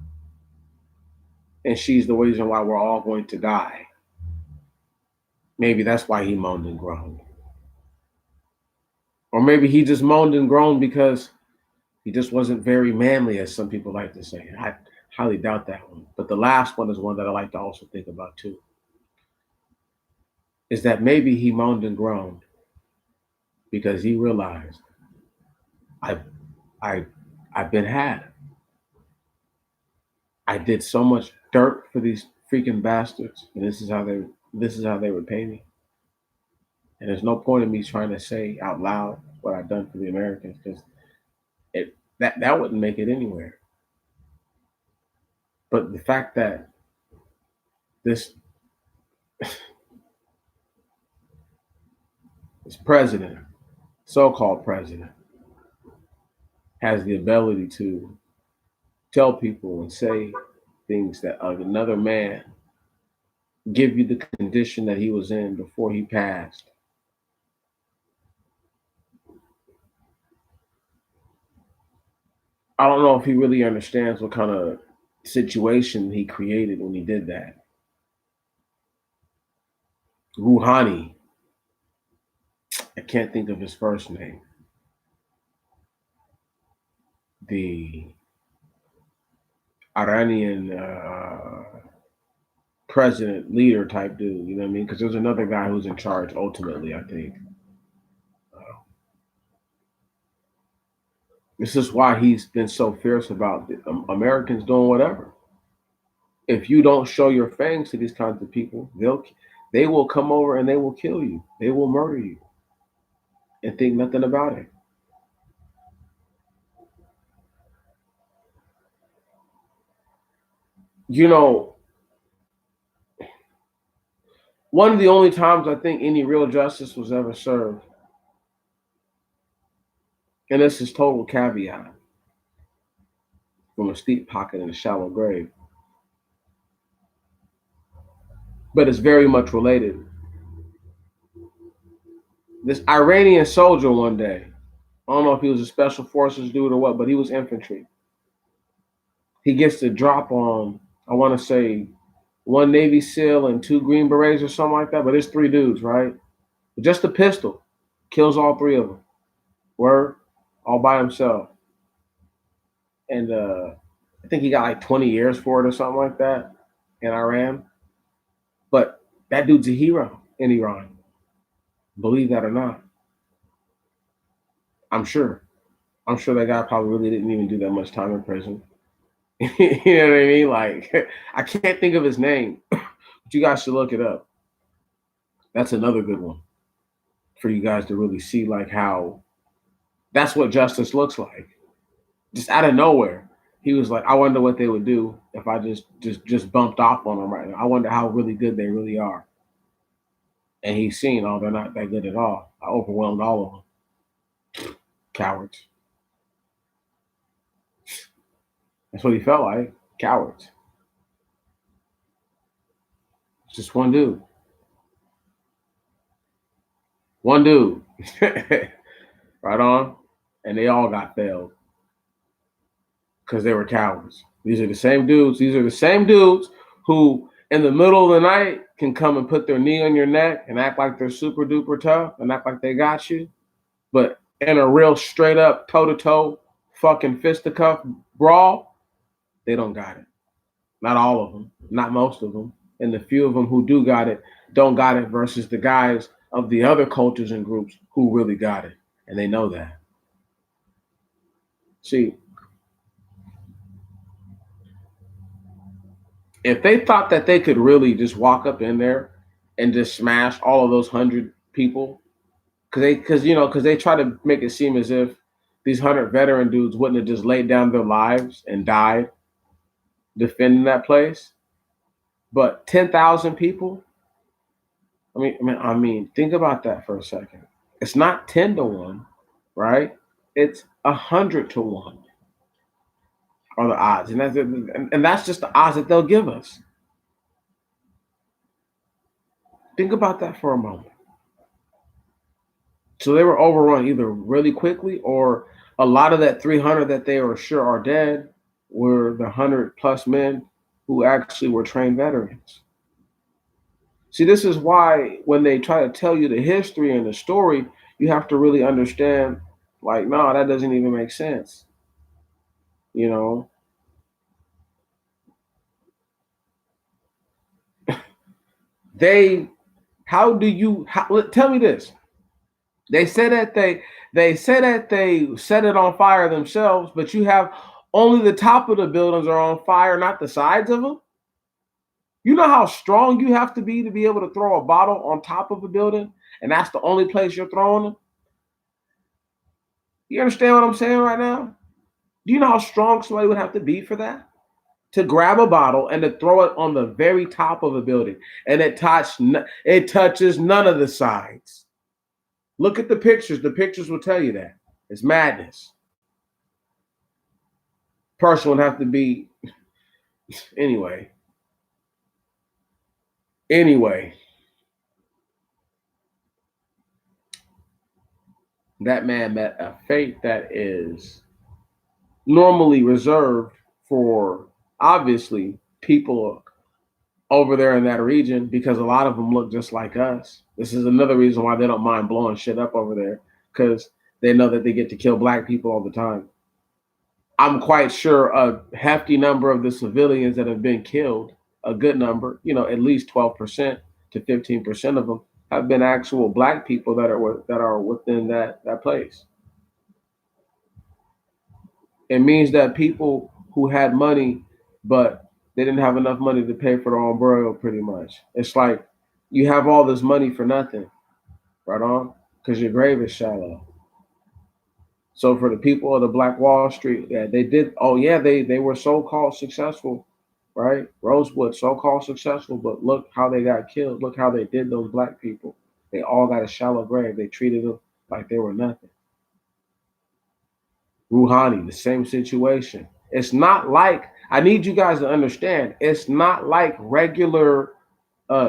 and she's the reason why we're all going to die. Maybe that's why he moaned and groaned. Or maybe he just moaned and groaned because he just wasn't very manly, as some people like to say. I highly doubt that one. But the last one is one that I like to also think about too. Is that maybe he moaned and groaned because he realized I I I've been had. I did so much dirt for these freaking bastards, and this is how they repay me. And there's no point in me trying to say out loud what I've done for the Americans because that wouldn't make it anywhere. But the fact that this this president, so-called president, has the ability to tell people and say things that another man give you the condition that he was in before he passed. I don't know if he really understands what kind of situation he created when he did that. Rouhani, I can't think of his first name. The Iranian president, leader type dude, you know what I mean? Because there's another guy who's in charge ultimately, I think. Uh, this is why he's been so fierce about Americans doing whatever. If you don't show your fangs to these kinds of people, they will come over and they will kill you. They will murder you and think nothing about it. You know, one of the only times I think any real justice was ever served, and this is total caveat from a steep pocket and a shallow grave, but it's very much related. This Iranian soldier one day, I don't know if he was a special forces dude or what, but he was infantry. He gets the drop on, I want to say, one Navy SEAL and two Green Berets or something like that, but it's three dudes, right? Just a pistol kills all three of them. Word, all by himself. And I think he got like 20 years for it or something like that in Iran. But that dude's a hero in Iran, believe that or not. I'm sure. I'm sure that guy probably really didn't even do that much time in prison. You know what I mean? Like, I can't think of his name, but you guys should look it up. That's another good one for you guys to really see, like, how that's what justice looks like. Just out of nowhere, he was like, "I wonder what they would do if I just bumped off on them right now. I wonder how really good they really are." And he's seen, oh, they're not that good at all. I overwhelmed all of them. Cowards. That's what he felt like. Cowards. It's just one dude. One dude. Right on. And they all got failed because they were cowards. These are the same dudes. These are the same dudes who, in the middle of the night, can come and put their knee on your neck and act like they're super duper tough and act like they got you. But in a real straight up toe to toe fucking fisticuff brawl, they don't got it. Not all of them, not most of them. And the few of them who do got it don't got it versus the guys of the other cultures and groups who really got it. And they know that. See, if they thought that they could really just walk up in there and just smash all of those 100 people, because they try to make it seem as if these 100 veteran dudes wouldn't have just laid down their lives and died defending that place. But 10,000 people. I mean, think about that for a second. It's not 10 to 1, right? It's 100 to 1 are the odds, and that's just the odds that they'll give us. Think about that for a moment. So they were overrun either really quickly, or a lot of that 300 that they were sure are dead were the 100 plus men who actually were trained veterans. See, this is why when they try to tell you the history and the story, you have to really understand, like, no, that doesn't even make sense. You know, they, how do you, tell me this. They say that they say that they set it on fire themselves, but you have only the top of the buildings are on fire, not the sides of them. You know how strong you have to be able to throw a bottle on top of a building, and that's the only place you're throwing them. You understand what I'm saying right now? Do you know how strong somebody would have to be for that? To grab a bottle and to throw it on the very top of a building, and it touches none of the sides. Look at the pictures. The pictures will tell you that. It's madness. Person would have to be anyway. Anyway, that man met a fate that is normally reserved for, obviously, people over there in that region, because a lot of them look just like us. This is another reason why they don't mind blowing shit up over there, because they know that they get to kill black people all the time. I'm quite sure a hefty number of the civilians that have been killed, a good number, at least 12% to 15% of them, have been actual black people that are within that place. It means that people who had money, but they didn't have enough money to pay for their own burial, pretty much. It's like you have all this money for nothing, right on, because your grave is shallow. So for the people of the Black Wall Street, yeah, they did. Oh yeah, they were so called successful, right? Rosewood, so called successful, but look how they got killed. Look how they did those black people. They all got a shallow grave. They treated them like they were nothing. Rouhani, the same situation. It's not like, I need you guys to understand. It's not like regular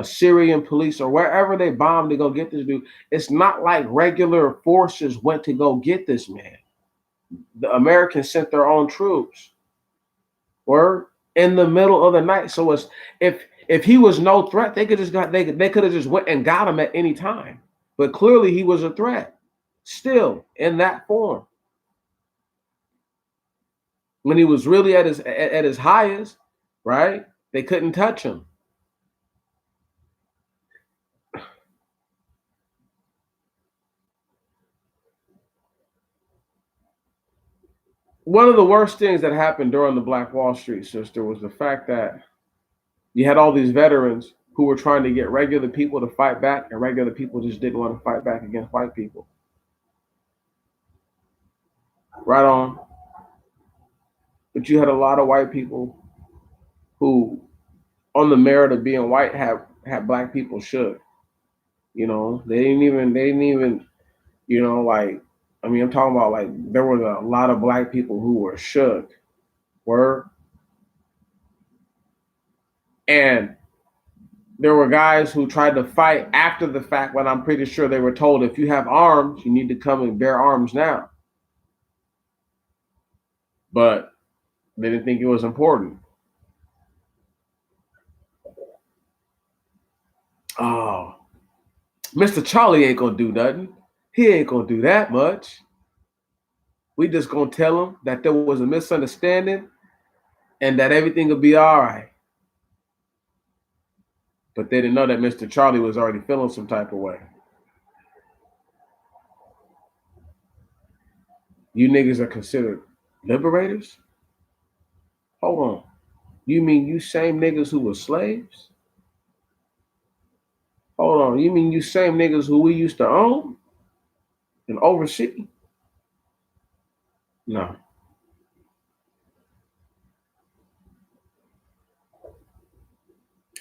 Syrian police or wherever they bombed to go get this dude. It's not like regular forces went to go get this man. The Americans sent their own troops. Were in the middle of the night. So it's, if he was no threat, they could have just went and got him at any time. But clearly he was a threat. Still in that form. When he was really at his highest, right? They couldn't touch him. One of the worst things that happened during the Black Wall Street, sister, was the fact that you had all these veterans who were trying to get regular people to fight back, and regular people just didn't want to fight back against white people. Right on. But you had a lot of white people who, on the merit of being white, had black people shook. They didn't even, like, I mean, I'm talking about, like, there were a lot of black people who were shook, Word. And there were guys who tried to fight after the fact, when I'm pretty sure they were told, if you have arms, you need to come and bear arms now. But they didn't think it was important. Oh, Mr. Charlie ain't gonna do nothing. He ain't gonna do that much. We just gonna tell him that there was a misunderstanding and that everything will be all right. But they didn't know that Mr. Charlie was already feeling some type of way. You niggas are considered liberators? Hold on. You mean you same niggas who were slaves? Hold on. You mean you same niggas who we used to own and oversee? No.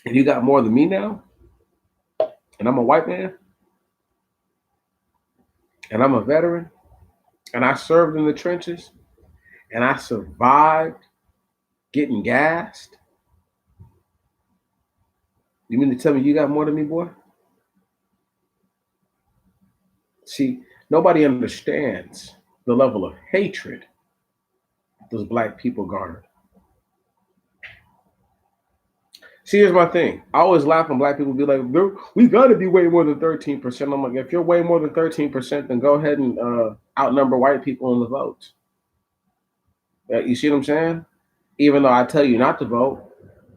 And you got more than me now? And I'm a white man? And I'm a veteran? And I served in the trenches? And I survived getting gassed? You mean to tell me you got more than me, boy? See, nobody understands the level of hatred those black people garnered. See, here's my thing. I always laugh when black people be like, we got to be way more than 13%. I'm like, if you're way more than 13%, then go ahead and outnumber white people in the votes. You see what I'm saying? Even though I tell you not to vote,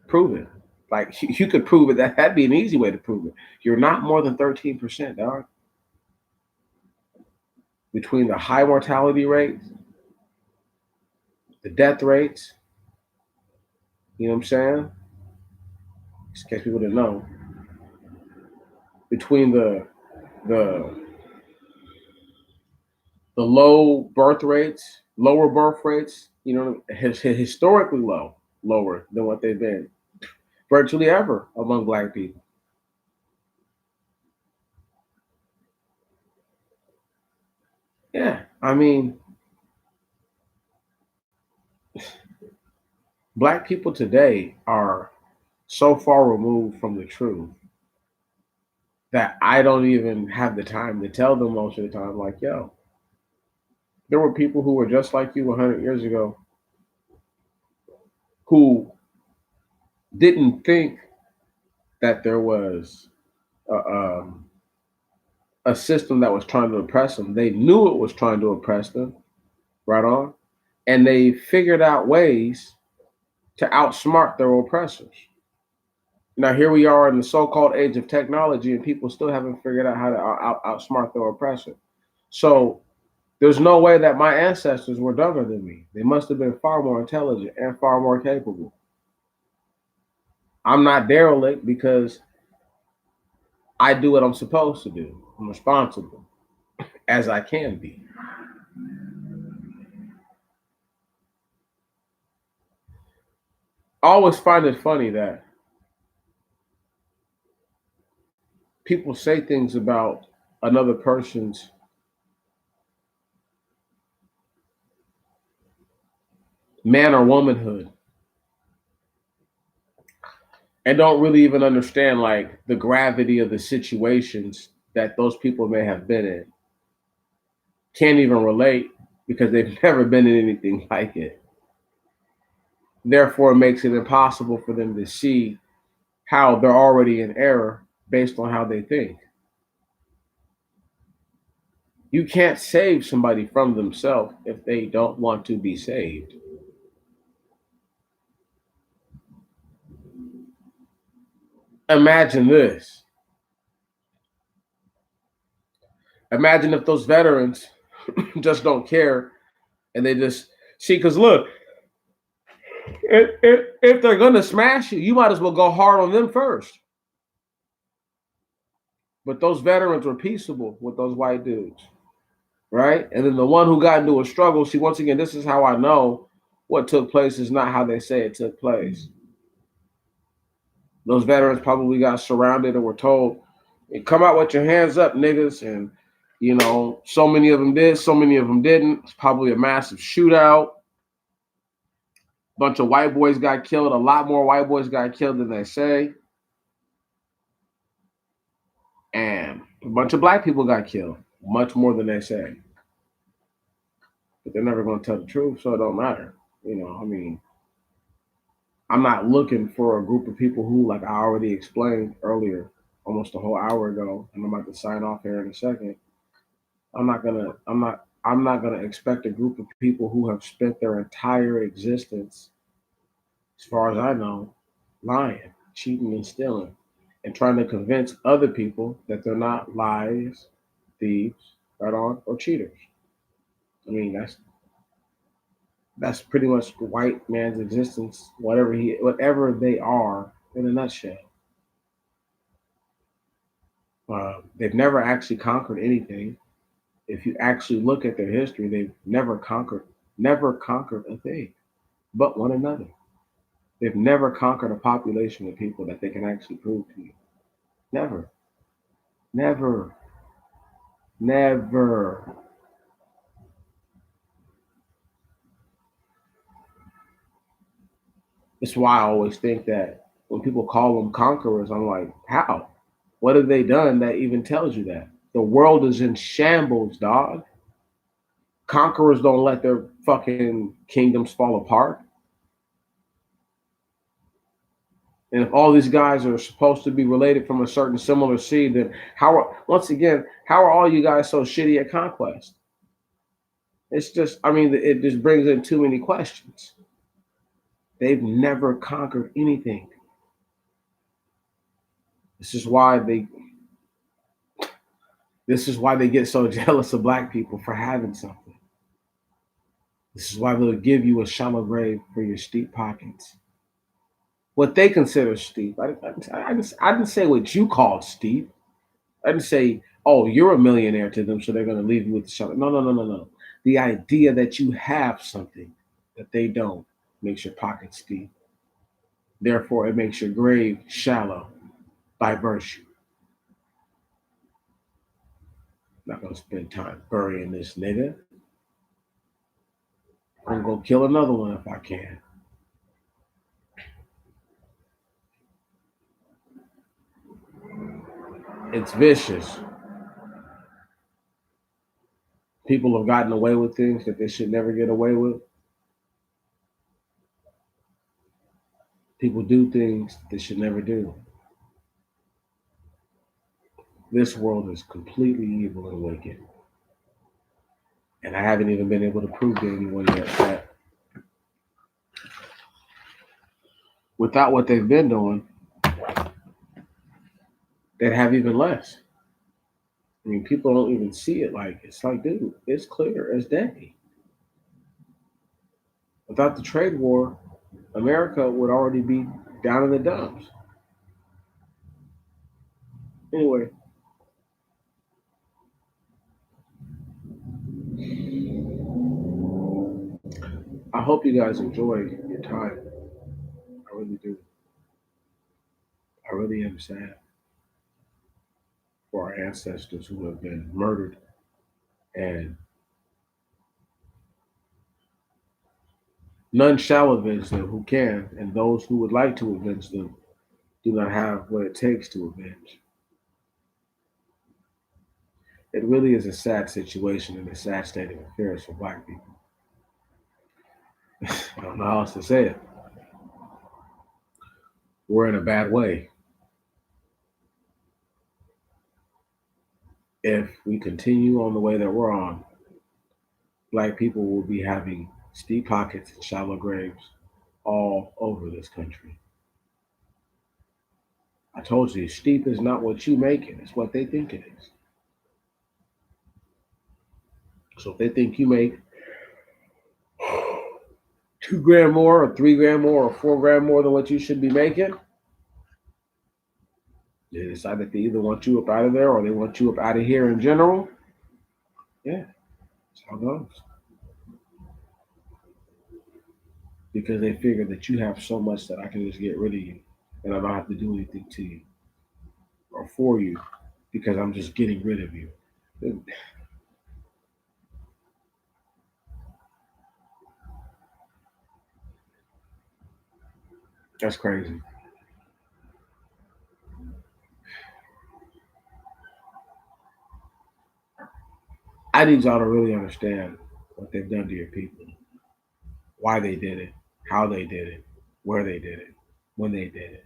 prove it. Like, you could prove it. That'd be an easy way to prove it. You're not more than 13%, dog. Between the high mortality rates, the death rates, you know what I'm saying? Just in case people didn't know. Between the low birth rates, lower birth rates, you know, historically lower than what they've been virtually ever among black people. Yeah, I mean, black people today are so far removed from the truth that I don't even have the time to tell them most of the time, like, yo, there were people who were just like you 100 years ago who didn't think that there was a system that was trying to oppress them. They knew it was trying to oppress them, right on, and they figured out ways to outsmart their oppressors. Now here we are in the so-called age of technology, and people still haven't figured out how to outsmart their oppressor. So there's no way that my ancestors were dumber than me. They must have been far more intelligent and far more capable. I'm not derelict because I do what I'm supposed to do. I'm responsible as I can be. I always find it funny that people say things about another person's man or womanhood and don't really even understand like the gravity of the situations that those people may have been in. Can't even relate because they've never been in anything like it. Therefore, it makes it impossible for them to see how they're already in error based on how they think. You can't save somebody from themselves if they don't want to be saved. Imagine this. Imagine if those veterans just don't care and they just see, because look, if they're going to smash you, you might as well go hard on them first. But those veterans were peaceable with those white dudes, right? And then the one who got into a struggle, see, once again, this is how I know what took place is not how they say it took place. Those veterans probably got surrounded and were told, hey, come out with your hands up, niggas. And, you know, so many of them did, so many of them didn't. It's probably a massive shootout. Bunch of white boys got killed. A lot more white boys got killed than they say. And a bunch of black people got killed. Much more than they say. But they're never going to tell the truth, so it don't matter. I mean, I'm not looking for a group of people who, like I already explained earlier, almost a whole hour ago, and I'm about to sign off here in a second. I'm not gonna expect a group of people who have spent their entire existence, as far as I know, lying, cheating, and stealing, and trying to convince other people that they're not lies, thieves, right on, or cheaters. I mean, that's pretty much the white man's existence, whatever they are, in a nutshell. They've never actually conquered anything. If you actually look at their history, they've never conquered a thing but one another. They've never conquered a population of people that they can actually prove to you. Never, never, never. That's why I always think that when people call them conquerors, I'm like, how? What have they done that even tells you that? The world is in shambles, dog. Conquerors don't let their fucking kingdoms fall apart. And if all these guys are supposed to be related from a certain similar seed, then how are all you guys so shitty at conquest? It's just, I mean, it just brings in too many questions. They've never conquered anything. This is why they this is why they get so jealous of black people for having something. This is why they'll give you a shallow grave for your steep pockets. What they consider steep. I didn't say what you called steep. I didn't say, oh, you're a millionaire to them, so they're going to leave you with the shallow. No, no, no, no, no. The idea that you have something that they don't makes your pockets steep. Therefore, it makes your grave shallow by virtue. I'm not going to spend time burying this nigga. I'm going to go kill another one if I can. It's vicious. People have gotten away with things that they should never get away with. People do things they should never do. This world is completely evil and wicked. And I haven't even been able to prove to anyone yet that without what they've been doing, they'd have even less. I mean, people don't even see it like it's like, dude, it's clear as day. Without the trade war, America would already be down in the dumps. Anyway, I hope you guys enjoy your time. I really do. I really am sad for our ancestors who have been murdered, and none shall avenge them who can, and those who would like to avenge them do not have what it takes to avenge. It really is a sad situation and a sad state of affairs for black people. I don't know how else to say it. We're in a bad way. If we continue on the way that we're on, black people will be having steep pockets and shallow graves all over this country. I told you, steep is not what you make it, it's what they think it is. So if they think you make 2 grand more, or 3 grand more, or 4 grand more than what you should be making, they decide that they either want you up out of there or they want you up out of here in general. Yeah, that's how it goes. Because they figure that you have so much that I can just get rid of you and I don't have to do anything to you or for you because I'm just getting rid of you. That's crazy. I need y'all to really understand what they've done to your people, why they did it, how they did it, where they did it, when they did it.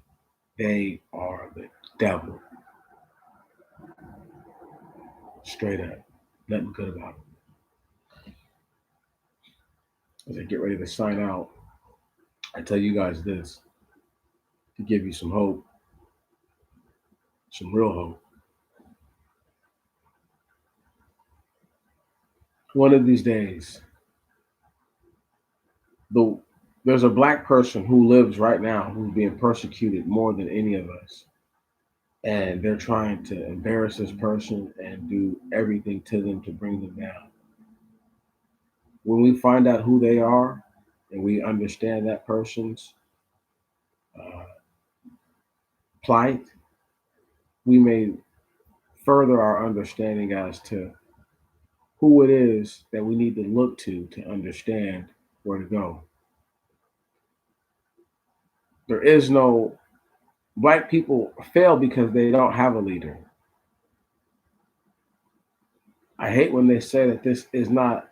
They are the devil, straight up. Nothing good about them. As I get ready to sign out, I tell you guys this to give you some hope, some real hope. One of these days, the there's a black person who lives right now who's being persecuted more than any of us. And they're trying to embarrass this person and do everything to them to bring them down. When we find out who they are and we understand that person's uh, plight, we may further our understanding as to who it is that we need to look to understand where to go. There is no black people fail because they don't have a leader. I hate when they say that this is not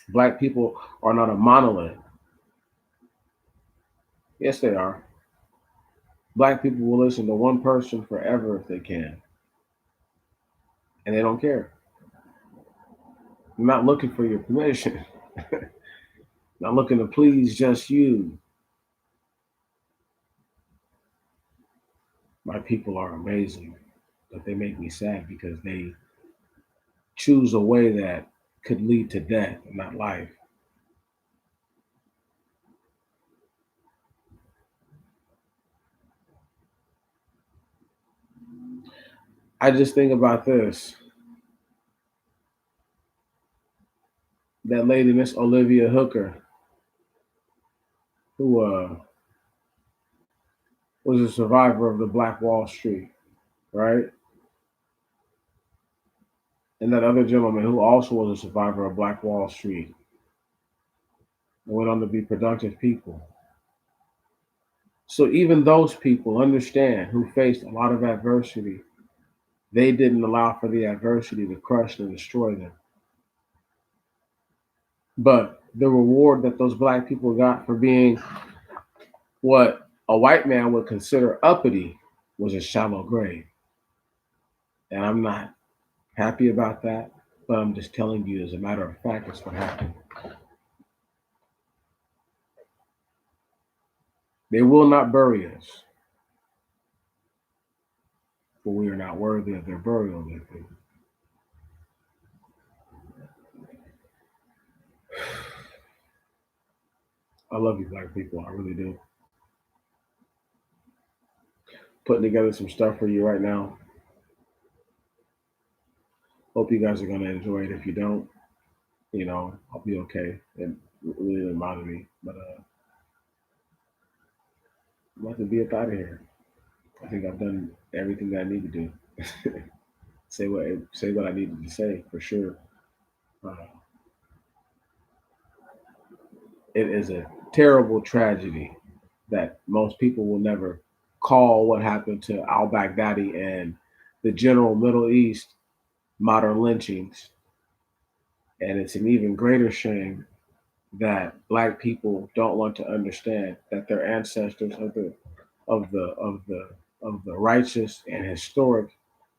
black people are not a monolith. Yes, they are. Black people will listen to one person forever if they can, and they don't care. I'm not looking for your permission. Not looking to please just you. My people are amazing, but they make me sad because they choose a way that could lead to death and not life. I just think about this. That lady, Miss Olivia Hooker, who was a survivor of the Black Wall Street, right? And that other gentleman who also was a survivor of Black Wall Street and went on to be productive people. So even those people understand who faced a lot of adversity, they didn't allow for the adversity to crush and destroy them. But the reward that those black people got for being what a white man would consider uppity was a shallow grave. And I'm not happy about that, but I'm just telling you as a matter of fact, it's what happened. They will not bury us, for we are not worthy of their burial, they think. I love you, black people. I really do. Putting together some stuff for you right now. Hope you guys are going to enjoy it. If you don't, I'll be okay. It really didn't bother me. But I'm about to be up out of here. I think I've done everything that I need to do. Say what I needed to say for sure. Uh, it is a terrible tragedy that most people will never call what happened to al Baghdadi and the general Middle East modern lynchings. And it's an even greater shame that black people don't want to understand that their ancestors of the of the of the righteous and historic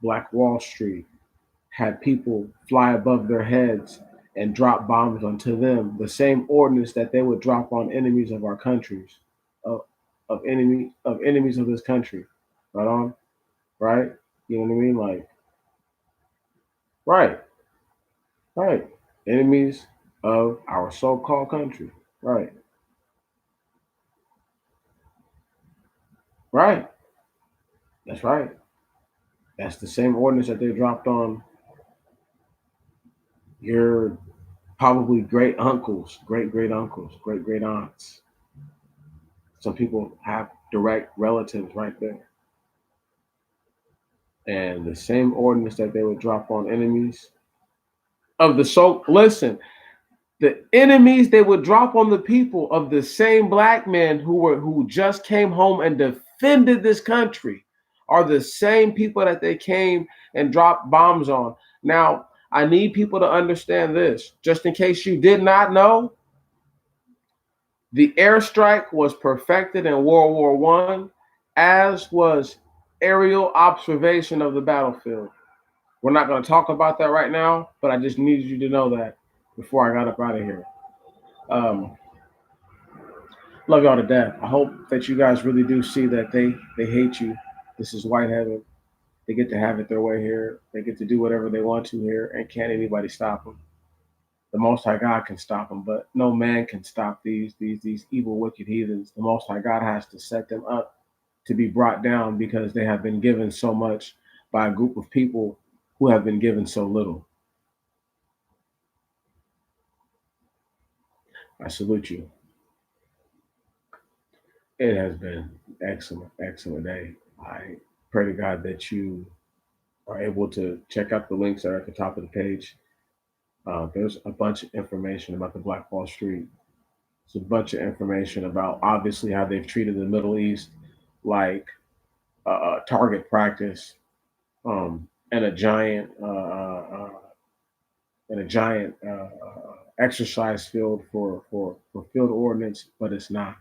Black Wall Street had people fly above their heads and drop bombs onto them, the same ordnance that they would drop on enemies of our countries, of enemies of this country. Right on, right? You know what I mean? Like, right, right. Enemies of our so-called country. Right, right. That's right. That's the same ordinance that they dropped on your probably great uncles, great great uncles, great great aunts. Some people have direct relatives right there. And the same ordinance that they would drop on enemies of the so listen, The enemies they would drop on the people of the same black men who just came home and defended this country are the same people that they came and dropped bombs on. Now, I need people to understand this. Just in case you did not know, the airstrike was perfected in World War One, as was aerial observation of the battlefield. We're not going to talk about that right now, but I just needed you to know that before I got up out of here. Um, Love y'all to death. I hope that you guys really do see that they hate you. This is white heaven. They get to have it their way here. They get to do whatever they want to here, and can't anybody stop them. The Most High God can stop them, but no man can stop these evil, wicked heathens. The Most High God has to set them up to be brought down because they have been given so much by a group of people who have been given so little. I salute you. It has been excellent, excellent day. I pray to God that you are able to check out the links that are at the top of the page. There's a bunch of information about the Black Wall Street. There's a bunch of information about obviously how they've treated the Middle East like target practice and a giant exercise field for field ordnance, but it's not.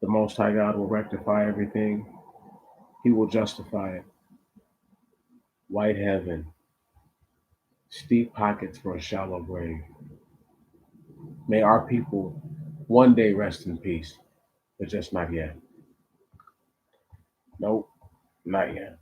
The Most High God will rectify everything. He will justify it. White heaven, steep pockets for a shallow grave. May our people one day rest in peace, but just not yet. Nope, not yet.